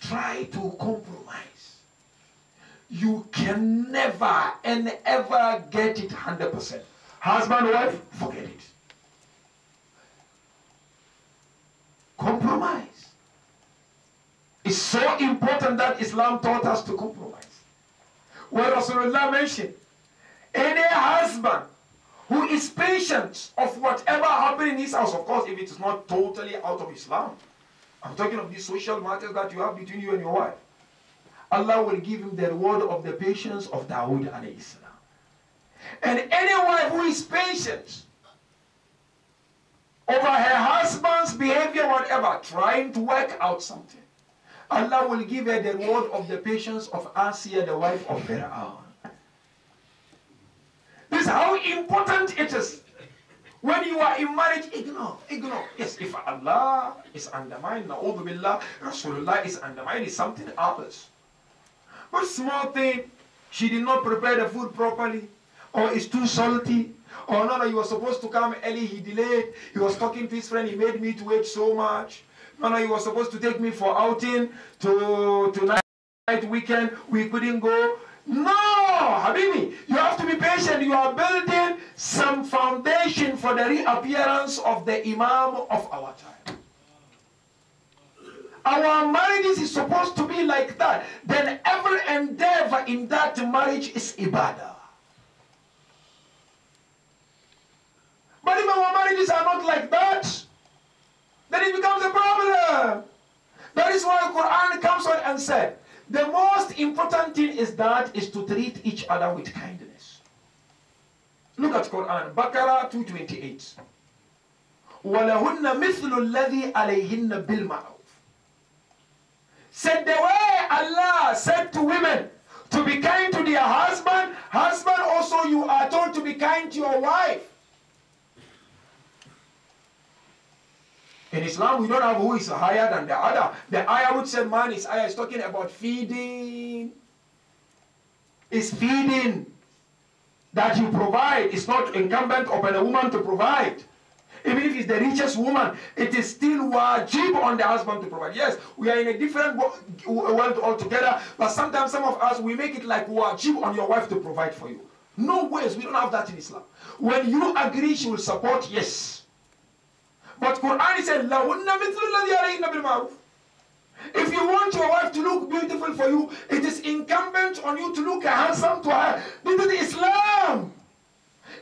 try to compromise. You can never and ever get it 100%. Husband, wife, forget it. Compromise. It's so important that Islam taught us to compromise. What Rasulullah mentioned, any husband who is patient of whatever happened in his house, of course, if it is not totally out of Islam. I'm talking of these social matters that you have between you and your wife. Allah will give him the reward of the patience of Dawood alayhi salam. And any wife who is patient over her husband's behavior, whatever, trying to work out something, Allah will give her the reward of the patience of Asiya, the wife of Pharaoh. This is how important it is. When you are in marriage, ignore. Yes, if Allah is undermined, na'udhu billah, Rasulullah is undermined, is something else. But small thing, she did not prepare the food properly, or it's too salty, or no, you were supposed to come early, he delayed, he was talking to his friend, he made me to wait so much. No, you were supposed to take me for outing to night weekend, we couldn't go. No, Habibi, you have to be patient. You are building some foundation for the reappearance of the Imam of our time. Our marriages is supposed to be like that. Then every endeavor in that marriage is ibadah. But if our marriages are not like that, then it becomes a problem. That is why the Quran comes on and said, the most important thing is to treat each other with kindness. Look at Quran, Baqarah 228. وَلَهُنَّ مِثْلُ الَّذِي عَلَيْهِنَّ بِالْمَعْرُوفِ. Said the way Allah said to women to be kind to their husband, husband also you are told to be kind to your wife. In Islam, we don't have who is higher than the other. The ayah which said man is higher is talking about feeding. It's feeding that you provide. It's not incumbent upon a woman to provide. Even if it's the richest woman, it is still wajib on the husband to provide. Yes, we are in a different world altogether, but sometimes some of us, we make it like wajib on your wife to provide for you. No ways, we don't have that in Islam. When you agree, she will support, yes. But Quran is saying, if you want your wife to look beautiful for you, it is incumbent on you to look handsome to her. This is Islam.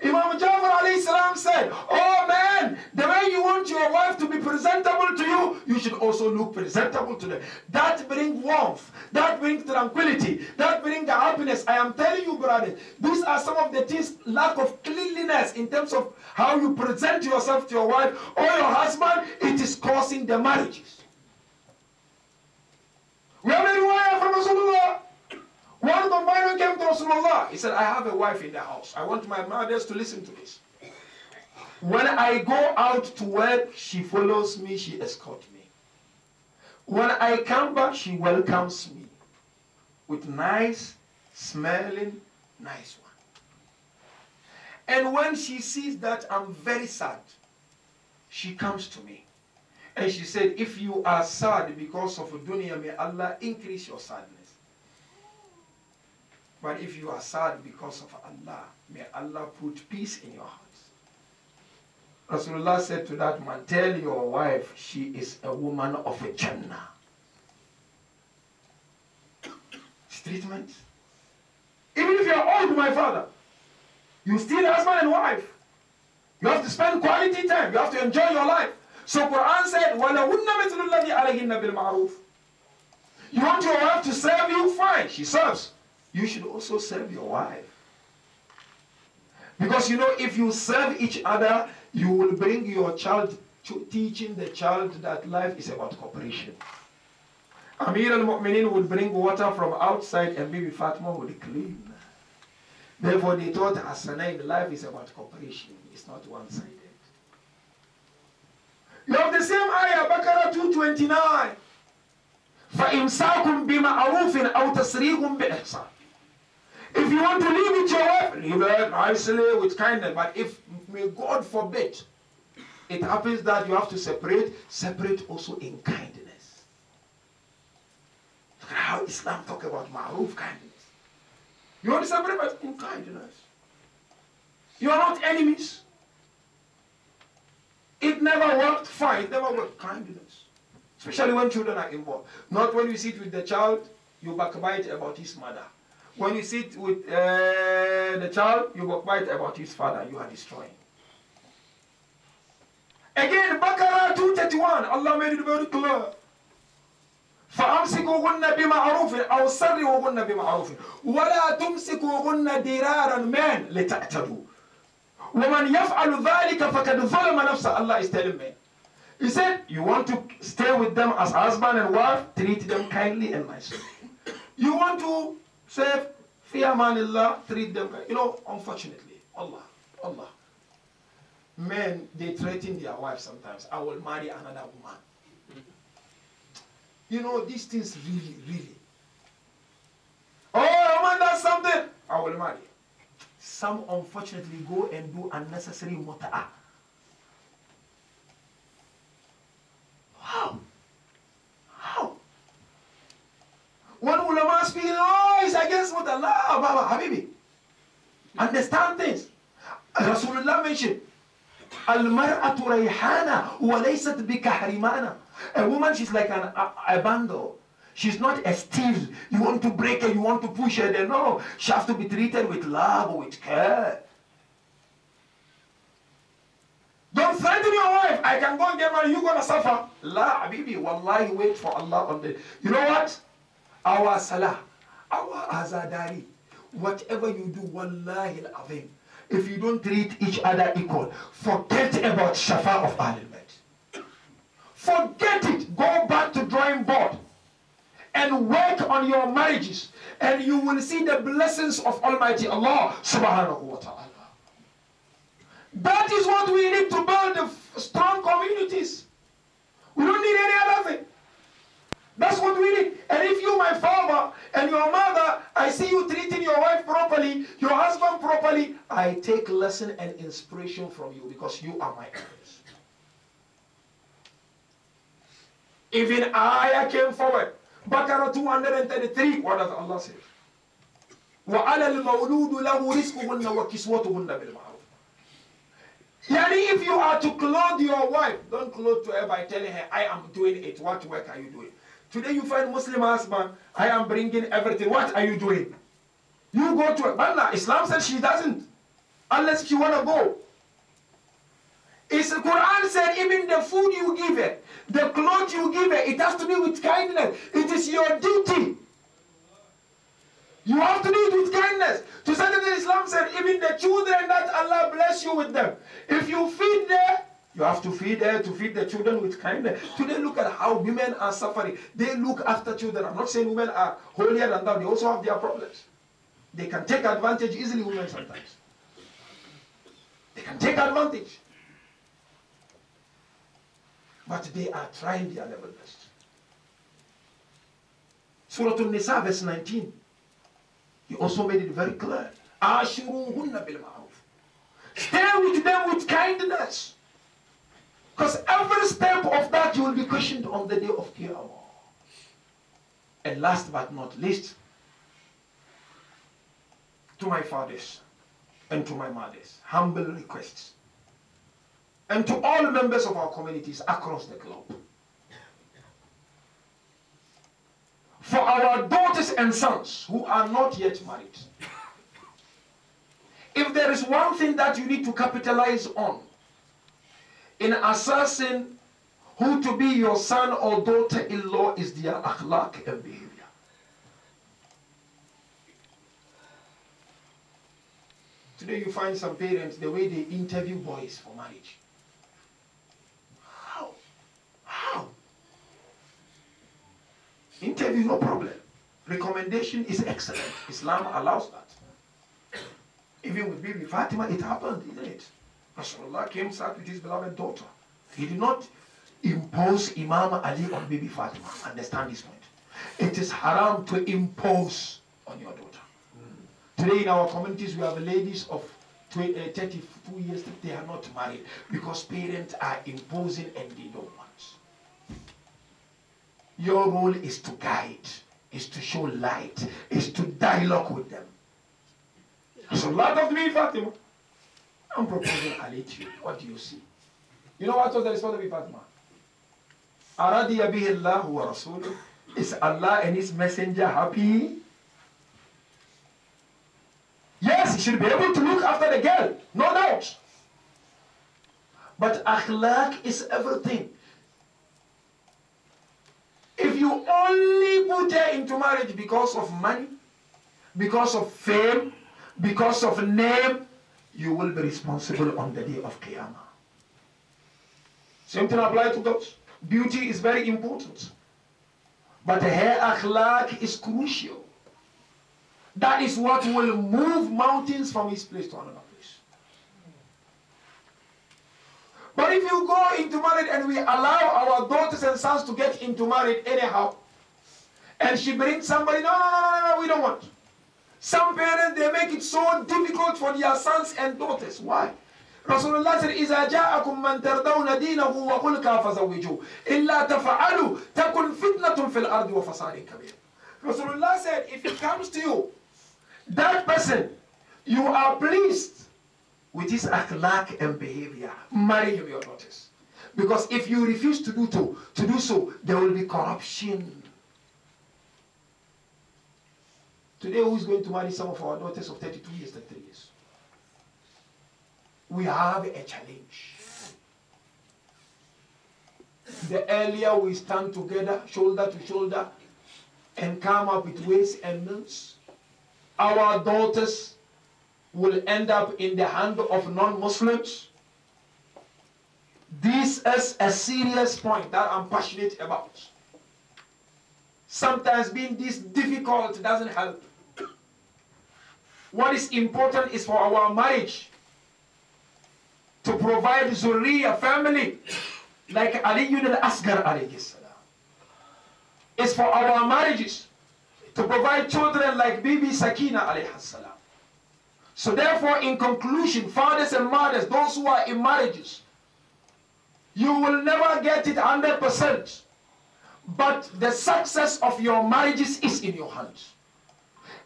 Imam Jafar alayhi salam said, oh man, the way you want your wife to be presentable to you, you should also look presentable to them. That brings warmth, that brings tranquility, that brings the happiness. I am telling you, brothers, these are some of the things, lack of cleanliness in terms of how you present yourself to your wife or your husband, it is causing the marriages. We have a riwayah from Rasulullah. One companion came to Rasulullah. He said, I have a wife in the house. I want my mothers to listen to this. When I go out to work, she follows me, she escorts me. When I come back, she welcomes me with nice, smelling, nice one. And when she sees that I'm very sad, she comes to me. And she said, if you are sad because of dunya, may Allah increase your sadness. But if you are sad because of Allah, may Allah put peace in your hearts. Rasulullah said to that man, tell your wife she is a woman of a Jannah. Treatment. Even if you are old, my father, you still husband and wife. You have to spend quality time. You have to enjoy your life. So Quran said, وَلَهُنَّ مِثْلُ الَّذِي عَلَيْهِنَّ بِالْمَعْرُوفِ. You want your wife to serve you? Fine, she serves. You should also serve your wife. Because you know, if you serve each other, you will bring your child to teaching the child that life is about cooperation. Amir al-Mu'minin would bring water from outside and Bibi Fatima would clean. Therefore they taught Hussaini, life is about cooperation. It's not one-sided. You have the same ayah, Baqarah 229. فَإِمْسَاكُمْ بِمَعْرُوفٍ أَوْ تَسْرِيكُمْ بِإِحْسَانٍ. If you want to live with your wife, live her nicely with kindness. But if, may God forbid, it happens that you have to separate also in kindness. Look at how Islam talk about ma'ruf, kindness. You want to separate in kindness. You are not enemies. It never worked, fine. It never worked, kindness. Especially when children are involved. Not when you sit with the child, you backbite about his mother. When you sit with the child, you backbite about his father. You are destroying. Again, Baqarah 231, Allah made it very clear. فَأَمْسِكُوهُنَّ بِمَعْرُوفٍ أَوْ سَرِّهُنَّ بِمَعْرُوفٍ وَلَا تُمْسِكُوهُنَّ دِرَارًا men لِتَعْتَدُوا وَمَنْ يَفْعَلُ ذَلِكَ فَقَدْ ظَلَمَ نَفْسَهُ. Allah is telling me. He said, you want to stay with them as husband and wife, treat them kindly and nicely. You want to say, fi amanillah, treat them, unfortunately, Allah. Men, they threaten their wives sometimes. I will marry another woman. These things really. Oh, woman does something, I will marry. Some unfortunately go and do unnecessary muta'ah. How? When ulama speak, it's against what Allah, Baba, Habibi. Understand things. Rasulullah mentioned, Al-mar'atu rayhana wa laysat bikahrimana. A woman, she's like a bundle. She's not a steel. You want to break her, you want to push her. Then no, she has to be treated with love, with care. Don't threaten your wife. I can go and get married. You're going to suffer. La, Habibi, wallahi, wait for Allah on the... You know what? Our salah, our azadari, whatever you do, wallahi al-azim, if you don't treat each other equal, forget about shafa of Ahlul Bayt. Forget it. Go back to drawing board and work on your marriages, and you will see the blessings of Almighty Allah subhanahu wa ta'ala. That is what we need to build the strong communities. We don't need any other thing. That's what we need. And if you, my father, and your mother, I see you treating your wife properly, your husband properly, I take lesson and inspiration from you because you are my elders. Even ayah came forward. Baqarah 233, what does Allah say? وَعَلَى الْمَوْلُودُ لَهُ رِزْقُهُنَّ وَكِسْوَتُهُنَّ بِالْمَعْرُوفِ. Yani, if you are to clothe your wife, don't clothe to her by telling her, I am doing it. What work are you doing? Today you find Muslim husband, I am bringing everything. What are you doing? You go to her. But Islam says she doesn't. Unless she want to go. It's the Quran said even the food you give her, the clothes you give her, it has to be with kindness. It is your duty. You have to do it with kindness. To say that Islam said even the children that Allah bless you with them, if you feed them, you have to feed the children with kindness. Today, look at how women are suffering. They look after children. I'm not saying women are holier than thou. They also have their problems. They can take advantage easily, women sometimes. They can take advantage. But they are trying their level best. Surah An-Nisa, verse 19. He also made it very clear. Ashiruhunna bil ma'ruf. Stay with them with kindness. Because every step of that you will be questioned on the day of Qiyamah. And last but not least, to my fathers and to my mothers, humble requests. And to all members of our communities across the globe. For our daughters and sons who are not yet married, if there is one thing that you need to capitalize on in assessing who to be your son or daughter-in-law is their akhlaq and behavior. Today you find some parents, the way they interview boys for marriage. How? Interview, no problem. Recommendation is excellent. Islam allows that. Even with Bibi Fatima, it happened, didn't it? Rasulullah came, sat with his beloved daughter. He did not impose Imam Ali on Bibi Fatima. Understand this point. It is haram to impose on your daughter. Today in our communities, we have ladies of 32 years, they are not married because parents are imposing and they don't want. Your role is to guide, is to show light, is to dialogue with them. So a lot of me, Fatima, I'm proposing Ali to you. What do you see? You know what was the response of Fatima? Aradiya bihi Allah wa Rasuluh. Is Allah and His Messenger happy? Yes, he should be able to look after the girl, no doubt. But akhlaq is everything. If you only put her into marriage because of money, because of fame, because of name, you will be responsible on the day of Qiyamah. Same thing applies to girls. Beauty is very important. But her akhlaq is crucial. That is what will move mountains from this place to another place. But if you go into marriage and we allow our daughters and sons to get into marriage anyhow, and she brings somebody, no, we don't want. Some parents, they make it so difficult for their sons and daughters. Why? Rasulullah said, إِذَا جَاءَكُمْ مَنْ تَرْضَوْنَ دِينَهُ وَخُلْقَهُ فَزَوِّجُوهُ إِلَّا تَفْعَلُوا تَكُنْ فِتْنَةٌ فِي الْأَرْضِ وَفَسَادٌ كَبِيرٌ. Rasulullah said, if it comes to you, that person, you are pleased with his akhlaq and behavior, marry him, your daughters. Because if you refuse to do so, there will be corruption. Today, who is going to marry some of our daughters of 32 years, 33 years? We have a challenge. The earlier we stand together, shoulder to shoulder, and come up with ways and means, our daughters will end up in the hand of non-Muslims. This is a serious point that I'm passionate about. Sometimes being this difficult doesn't help. What is important is for our marriage to provide zuriyah, family, like Ali al-Asghar alayhi salam. It's for our marriages to provide children like Bibi Sakina alayhi salam. So therefore, in conclusion, fathers and mothers, those who are in marriages, you will never get it 100%. But the success of your marriages is in your hands.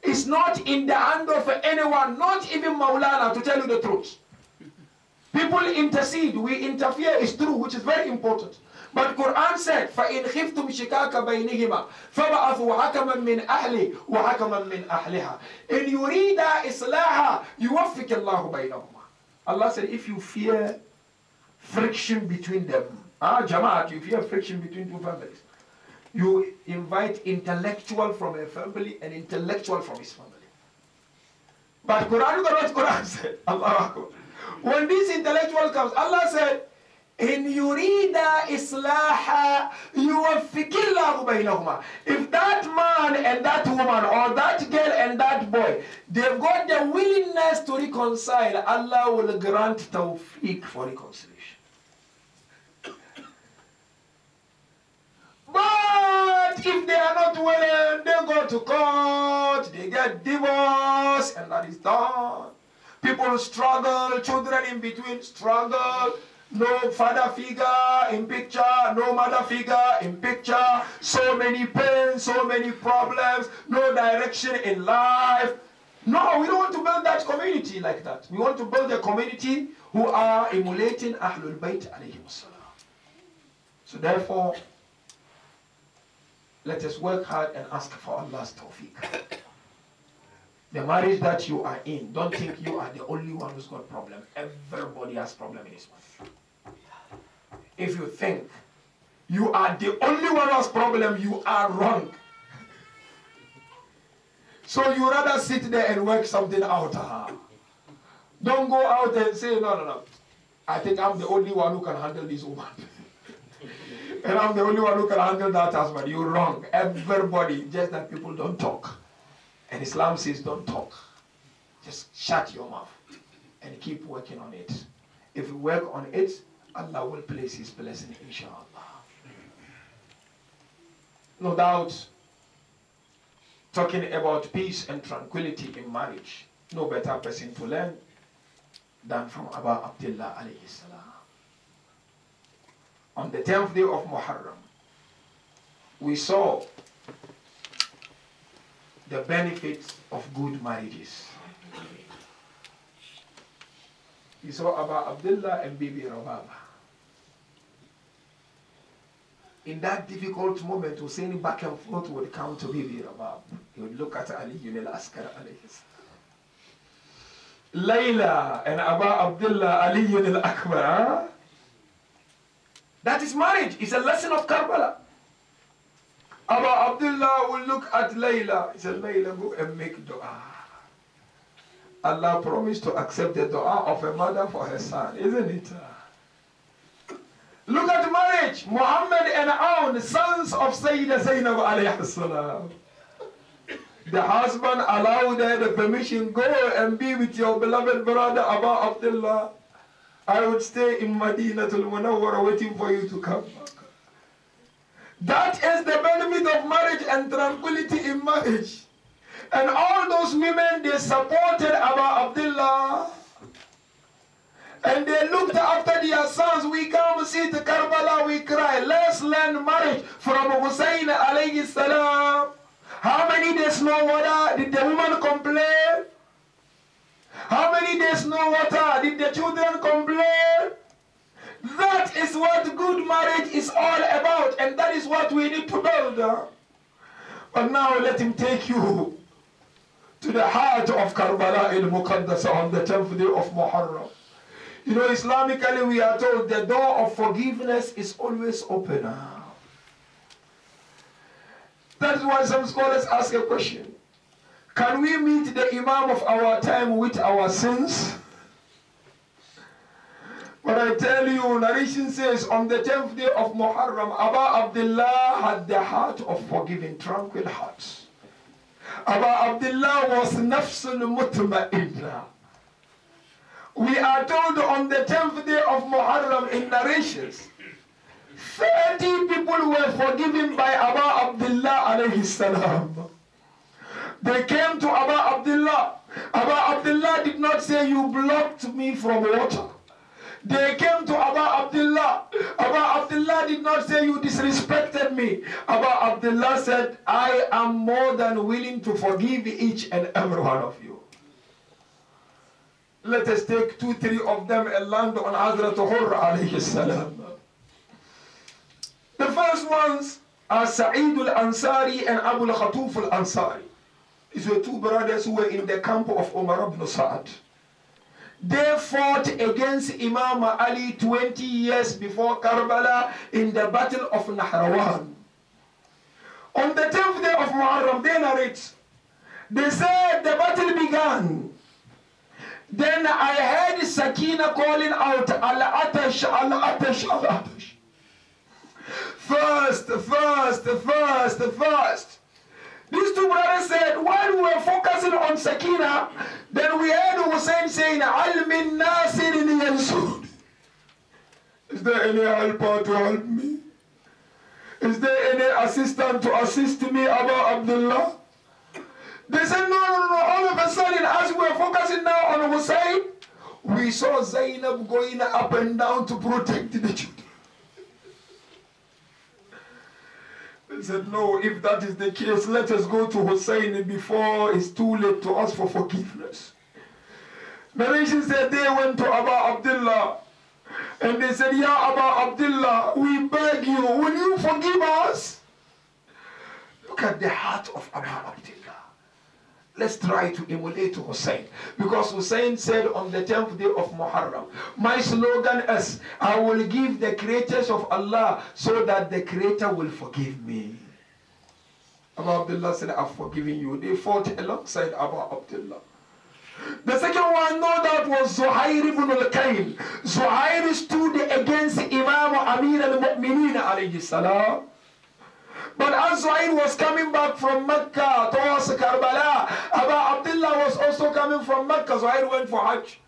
It's not in the hand of anyone, not even Maulana, to tell you the truth. People intercede, we interfere, is true, which is very important. But Quran said, فَإِنْ خِفْتُمْ شِكَاكَ بَيْنِهِمَا فَبَعَثُوا حَكَمًا مِنْ أَهْلِهِ وَحَكَمًا مِنْ أَهْلِهَا إِنْ يُرِيدَ إِصْلَاحًا يُوَفِّقِ اللَّهُ بَيْنَهُمَا. Allah said, if you fear friction between them, Jamaat, you fear friction between two families, you invite intellectual from a family and intellectual from his family. But Quran, look at what Quran said. Allah Akbar. When this intellectual comes, Allah said, in yurida islaha yuwaffiqillahu baynahuma. If that man and that woman, or that girl and that boy, they've got the willingness to reconcile, Allah will grant tawfiq for reconciliation. But if they are not willing, they go to court, they get divorced, and that is done. People struggle, children in between struggle, no father figure in picture, no mother figure in picture, so many pains, so many problems, no direction in life. No, we don't want to build that community like that. We want to build a community who are emulating Ahlul Bayt alayhim salam. So therefore, let us work hard and ask for Allah's tawfiq. The marriage that you are in, don't think you are the only one who's got a problem. Everybody has a problem in his life. If you think you are the only one who has a problem, you are wrong. So you rather sit there and work something out. Don't go out and say, no. I think I'm the only one who can handle this woman. And I'm the only one who can handle that husband. You're wrong. Everybody, just that people don't talk. And Islam says don't talk. Just shut your mouth and keep working on it. If you work on it, Allah will place His blessing, inshallah. No doubt, talking about peace and tranquility in marriage, no better person to learn than from Abu Abdullah alayhi salam. On the 10th day of Muharram, we saw the benefits of good marriages. We saw Abu Abdullah and Bibi Rababa. In that difficult moment, Hussaini back and forth would come to Bibi Rabab. He would look at Ali ibn al-Askar alayhi salam. Layla and Abu Abdullah Ali ibn al-Akbar. That is marriage. It's a lesson of Karbala. Abu Abdullah will look at Layla. He said, Layla, go and make dua. Allah promised to accept the dua of a mother for her son, isn't it? Look at marriage. Muhammad and Aun, sons of Sayyidah Zainab alayhi salam. The husband allowed her the permission, go and be with your beloved brother Abu Abdullah. I would stay in Madinatul Munawwara waiting for you to come back. That is the benefit of marriage and tranquility in marriage. And all those women, they supported Abu Abdullah. And they looked after their sons. We come see to Karbala, we cry. Let's learn marriage from Hussaini alayhi salam. How many days no water? Did the woman complain? How many days no water? Did the children complain? That is what good marriage is all about. And that is what we need to build. But now let him take you to the heart of Karbala al-Muqaddasa on the 10th day of Muharram. You know, Islamically we are told the door of forgiveness is always open. That is why some scholars ask a question. Can we meet the Imam of our time with our sins? But I tell you, narration says on the 10th day of Muharram, Abu Abdullah had the heart of forgiving, tranquil hearts. Abu Abdullah was nafsul mutma'inna. We are told on the 10th day of Muharram in narrations, 30 people were forgiven by Abu Abdullah alayhi salam. They came to Abu Abdullah. Abu Abdullah did not say, you blocked me from water. They came to Abu Abdullah. Abu Abdullah did not say, you disrespected me. Abu Abdullah said, I am more than willing to forgive each and every one of you. Let us take 2, 3 of them and land on Hazrat Hurra alayhi salam. The first ones are Sa'id al-Ansari and Abu al-Khatuf al-Ansari. These were 2 brothers who were in the camp of Umar ibn Sa'ad. They fought against Imam Ali 20 years before Karbala in the battle of Nahrawan. On the 10th day of Muharram, they narrate, they said the battle began. Then I heard Sakina calling out, Al-Atash, Al-Atash, Al-Atash. First. These 2 brothers said, while we were focusing on Sakina, then we heard Hussain saying, Al-Min Nasirin Yansud. Is there any helper to help me? Is there any assistant to assist me, Abu Abdullah? They said, no. All of a sudden, as we were focusing now on Hussain, we saw Zainab going up and down to protect the children. They said, no, if that is the case, let us go to Hussain before it's too late to ask for forgiveness. Narration said they went to Abu Abdullah and they said, Ya Abu Abdullah, we beg you, will you forgive us? Look at the heart of Abu Abdullah. Let's try to emulate Hussain. Because Hussain said on the 10th day of Muharram, my slogan is, I will give the creatures of Allah so that the Creator will forgive me. Abu Abdullah said, I've forgiven you. They fought alongside Abu Abdullah. The second one, no doubt, was Zuhair ibn al-Kayn. Zuhair stood against Imam Amir al-Mu'mineen alayhi salam. But as Zuhair was coming back from Mecca towards Karbala, Abu Abdullah was also coming from Mecca. Zuhair went for Hajj.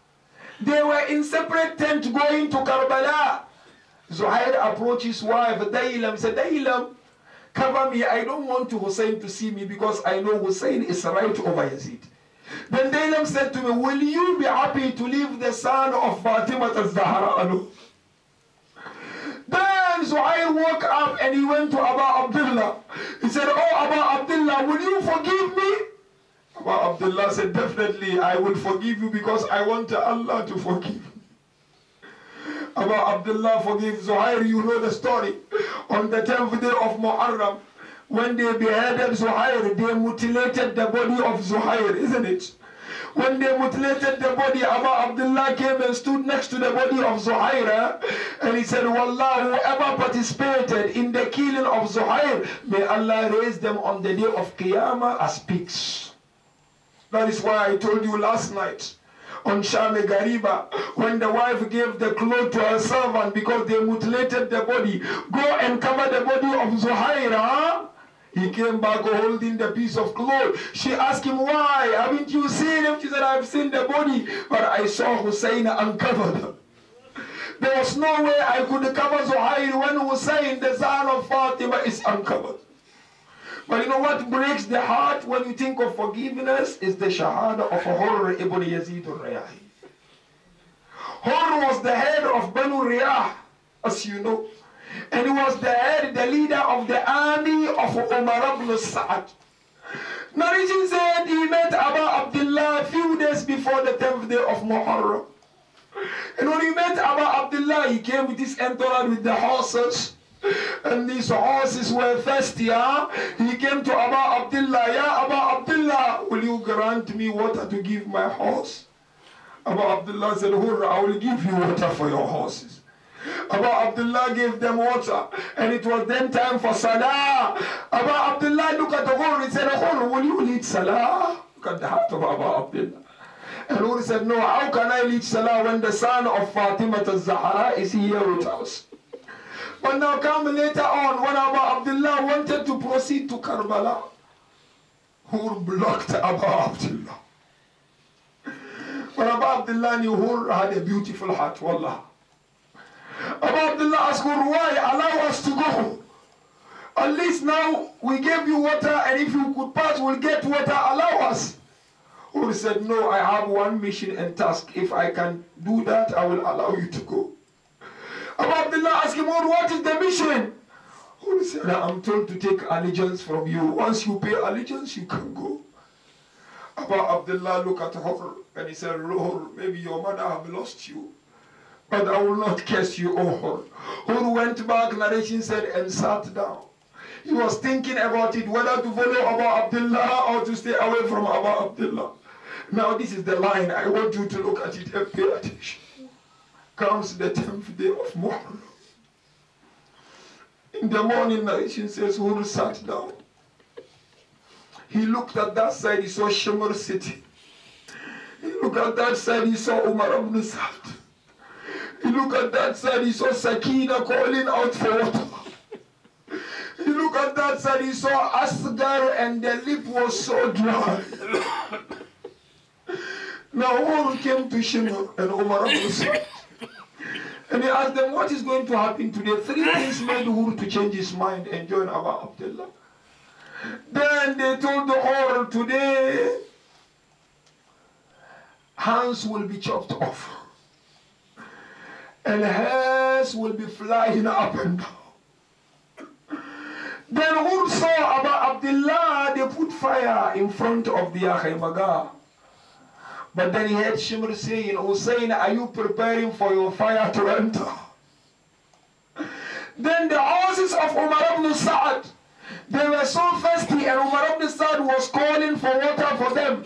They were in separate tents going to Karbala. Zuhair approached his wife, Daylam, said, Daylam, cover me. I don't want Hussain to see me because I know Hussain is right over Yazid. Then Daylam said to me, will you be happy to leave the son of Fatima al-Zahra alone? Then Zuhair woke up and he went to Aba Abdullah. He said, oh Aba Abdullah, will you forgive me? Aba Abdullah said, definitely I will forgive you because I want Allah to forgive me. Aba Abdullah forgave Zuhair. You know the story. On the 10th day of Muharram, when they beheaded Zuhair, they mutilated the body of Zuhair, isn't it? When they mutilated the body, Aba Abdullah came and stood next to the body of Zuhair, and he said, Wallah, whoever participated in the killing of Zuhair, may Allah raise them on the day of Qiyamah as pigs. That is why I told you last night on Shame Gariba, when the wife gave the cloth to her servant because they mutilated the body, go and cover the body of Zuhair. He came back holding the piece of cloth. She asked him, why? Haven't you seen him? She said, I've seen the body, but I saw Hussaini uncovered. There was no way I could cover Zuhair when Hussain, the son of Fatima, is uncovered. But you know what breaks the heart when you think of forgiveness is the shahada of Hurr ibn Yazid al-Riyahi. Hurr was the head of Banu Riyah, as you know. And he was the head, the leader of the army of Umar ibn Sa'ad. Narration said he met Aba Abdullah a few days before the 10th day of Muharram. And when he met Aba Abdullah, he came with his entourage with the horses. And these horses were thirsty. He came to Aba Abdullah. Ya Aba Abdullah, will you grant me water to give my horse? Aba Abdullah said, Hurra, I will give you water for your horses. Aba Abdullah gave them water, and it was then time for Salah. Aba Abdullah looked at the Hurr and said, Hurr, will you lead Salah? Look at the heart of Aba Abdullah. And Hurr said, no, how can I lead Salah when the son of Fatima al-Zahra is here with us? But now come later on, when Aba Abdullah wanted to proceed to Karbala, Hurr blocked Aba Abdullah. But Aba Abdullah knew Hurr had a beautiful heart, wallah. Aba Abdullah asked Hurr, why? Allow us to go. At least now we gave you water, and if you could pass, we'll get water. Allow us. Hurr said, no, I have one mission and task. If I can do that, I will allow you to go. Aba Abdullah asked him, what is the mission? Hurr said, I'm told to take allegiance from you. Once you pay allegiance, you can go. Aba Abdullah looked at Hurr and he said, Hurr, maybe your mother have lost you, but I will not curse you, O Hurr. Hurr went back, narration said, and sat down. He was thinking about it, whether to follow Aba Abdullah or to stay away from Aba Abdullah. Now this is the line. I want you to look at it and pay attention. Comes the 10th day of Muharram. In the morning, narration says, Hurr sat down. He looked at that side, he saw Shimr sitting. He looked at that side, he saw Umar ibn Sa'd. He looked at that side, he saw Sakina calling out for water. He looked at that side, he saw Asghar, and the lip was so dry. Now Hurr came to Shimr and Umar ibn Sa'd. And he asked them, what is going to happen today? 3 things made Hurr to change his mind and join Aba Abdullah. Then they told the Hurr, today hands will be chopped off. And hairs will be flying up and down. Then Hurr saw Aba Abdullah, they put fire in front of the Akhaymaga. But then he heard Shimr saying, Hussain, are you preparing for your fire to enter? Then the horses of Umar ibn Sa'ad, they were so thirsty, and Umar ibn Sa'ad was calling for water for them.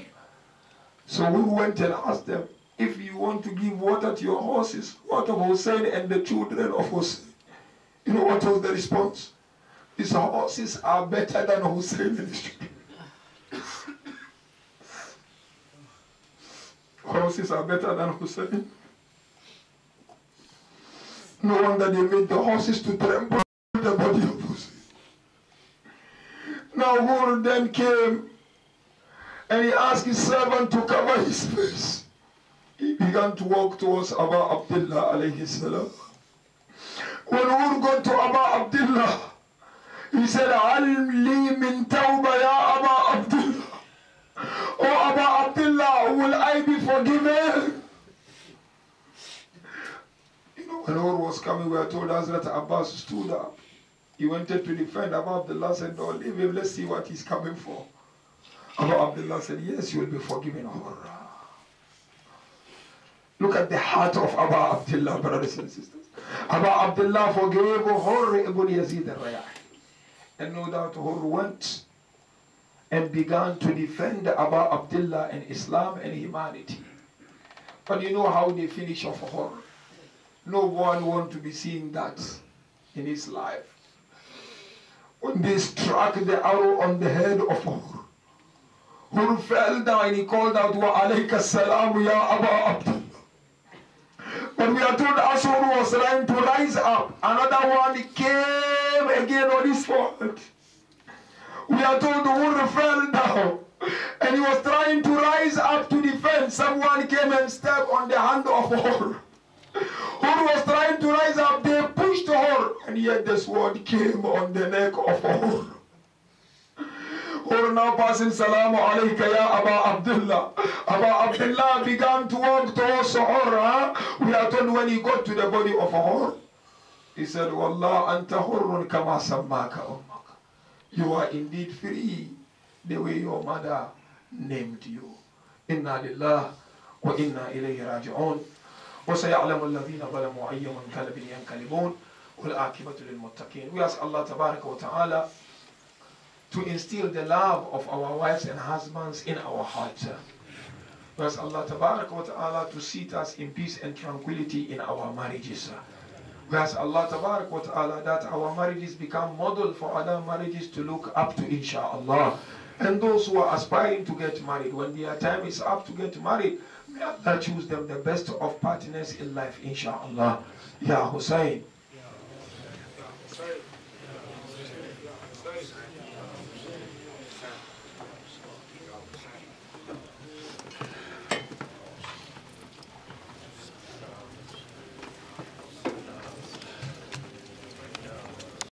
So we went and asked them, if you want to give water to your horses, what of Hussain and the children of Hussain? You know what was the response? These horses are better than Hussain and his children. Horses are better than Hussain. No wonder they made the horses to tremble the body of Hussain. Now Hurr then came and he asked his servant to cover his face. He began to walk towards Aba Abdullah alayhi salam. When Hurr got to Aba Abdullah, he said, Al li min tawba ya Aba Abdullah. Oh Aba Abdullah, When Hur was coming, we are told Hazrat Abbas stood up. He wanted to defend Abu Abdullah, said, no, leave him, let's see what he's coming for. Abu Abdullah said, yes, you will be forgiven, Hur. Look at the heart of Abu Abdullah, brothers and sisters. Abu Abdullah forgave Hur ibn Yazid al-Rayahi. And no doubt Hur went and began to defend Abu Abdullah and Islam and humanity. But you know how they finish off Hur. No one wants to be seeing that in his life. When they struck the arrow on the head of Hur, Hur fell down and he called out, Wa alayka salam ya Abu Abdullah. But we are told as Hur was trying to rise up, another one came again on his forehead. We are told Hur fell down and he was trying to rise up to defend. Someone came and stepped on the hand of Hur. Hur was trying to rise up, they pushed Hur, and yet the sword came on the neck of Hur. Hur now passing, Salamu alayka ya Abu Abdullah. Abu Abdullah began to walk towards Hur. We are told when he got to the body of Hur, he said, Wallah anta hurrun kama sammaka ummak. You are indeed free the way your mother named you. Inna lillah wa inna ilayhi raji'un. وسيعلم الذين ظلموا أي منقلب ينقلبون والعاقبة للمتقين. We ask Allah Tabaraka wa Ta'ala to instill the love of our wives and husbands in our hearts. We ask Allah Tabaraka wa Ta'ala to seat us in peace and tranquility in our marriages. We ask Allah Tabaraka wa Ta'ala that our marriages become model for other marriages to look up to, inshaAllah. And those who are aspiring to get married, when their time is up to get married, may Allah choose them the best of partners in life, inshaAllah. Ya Hussain,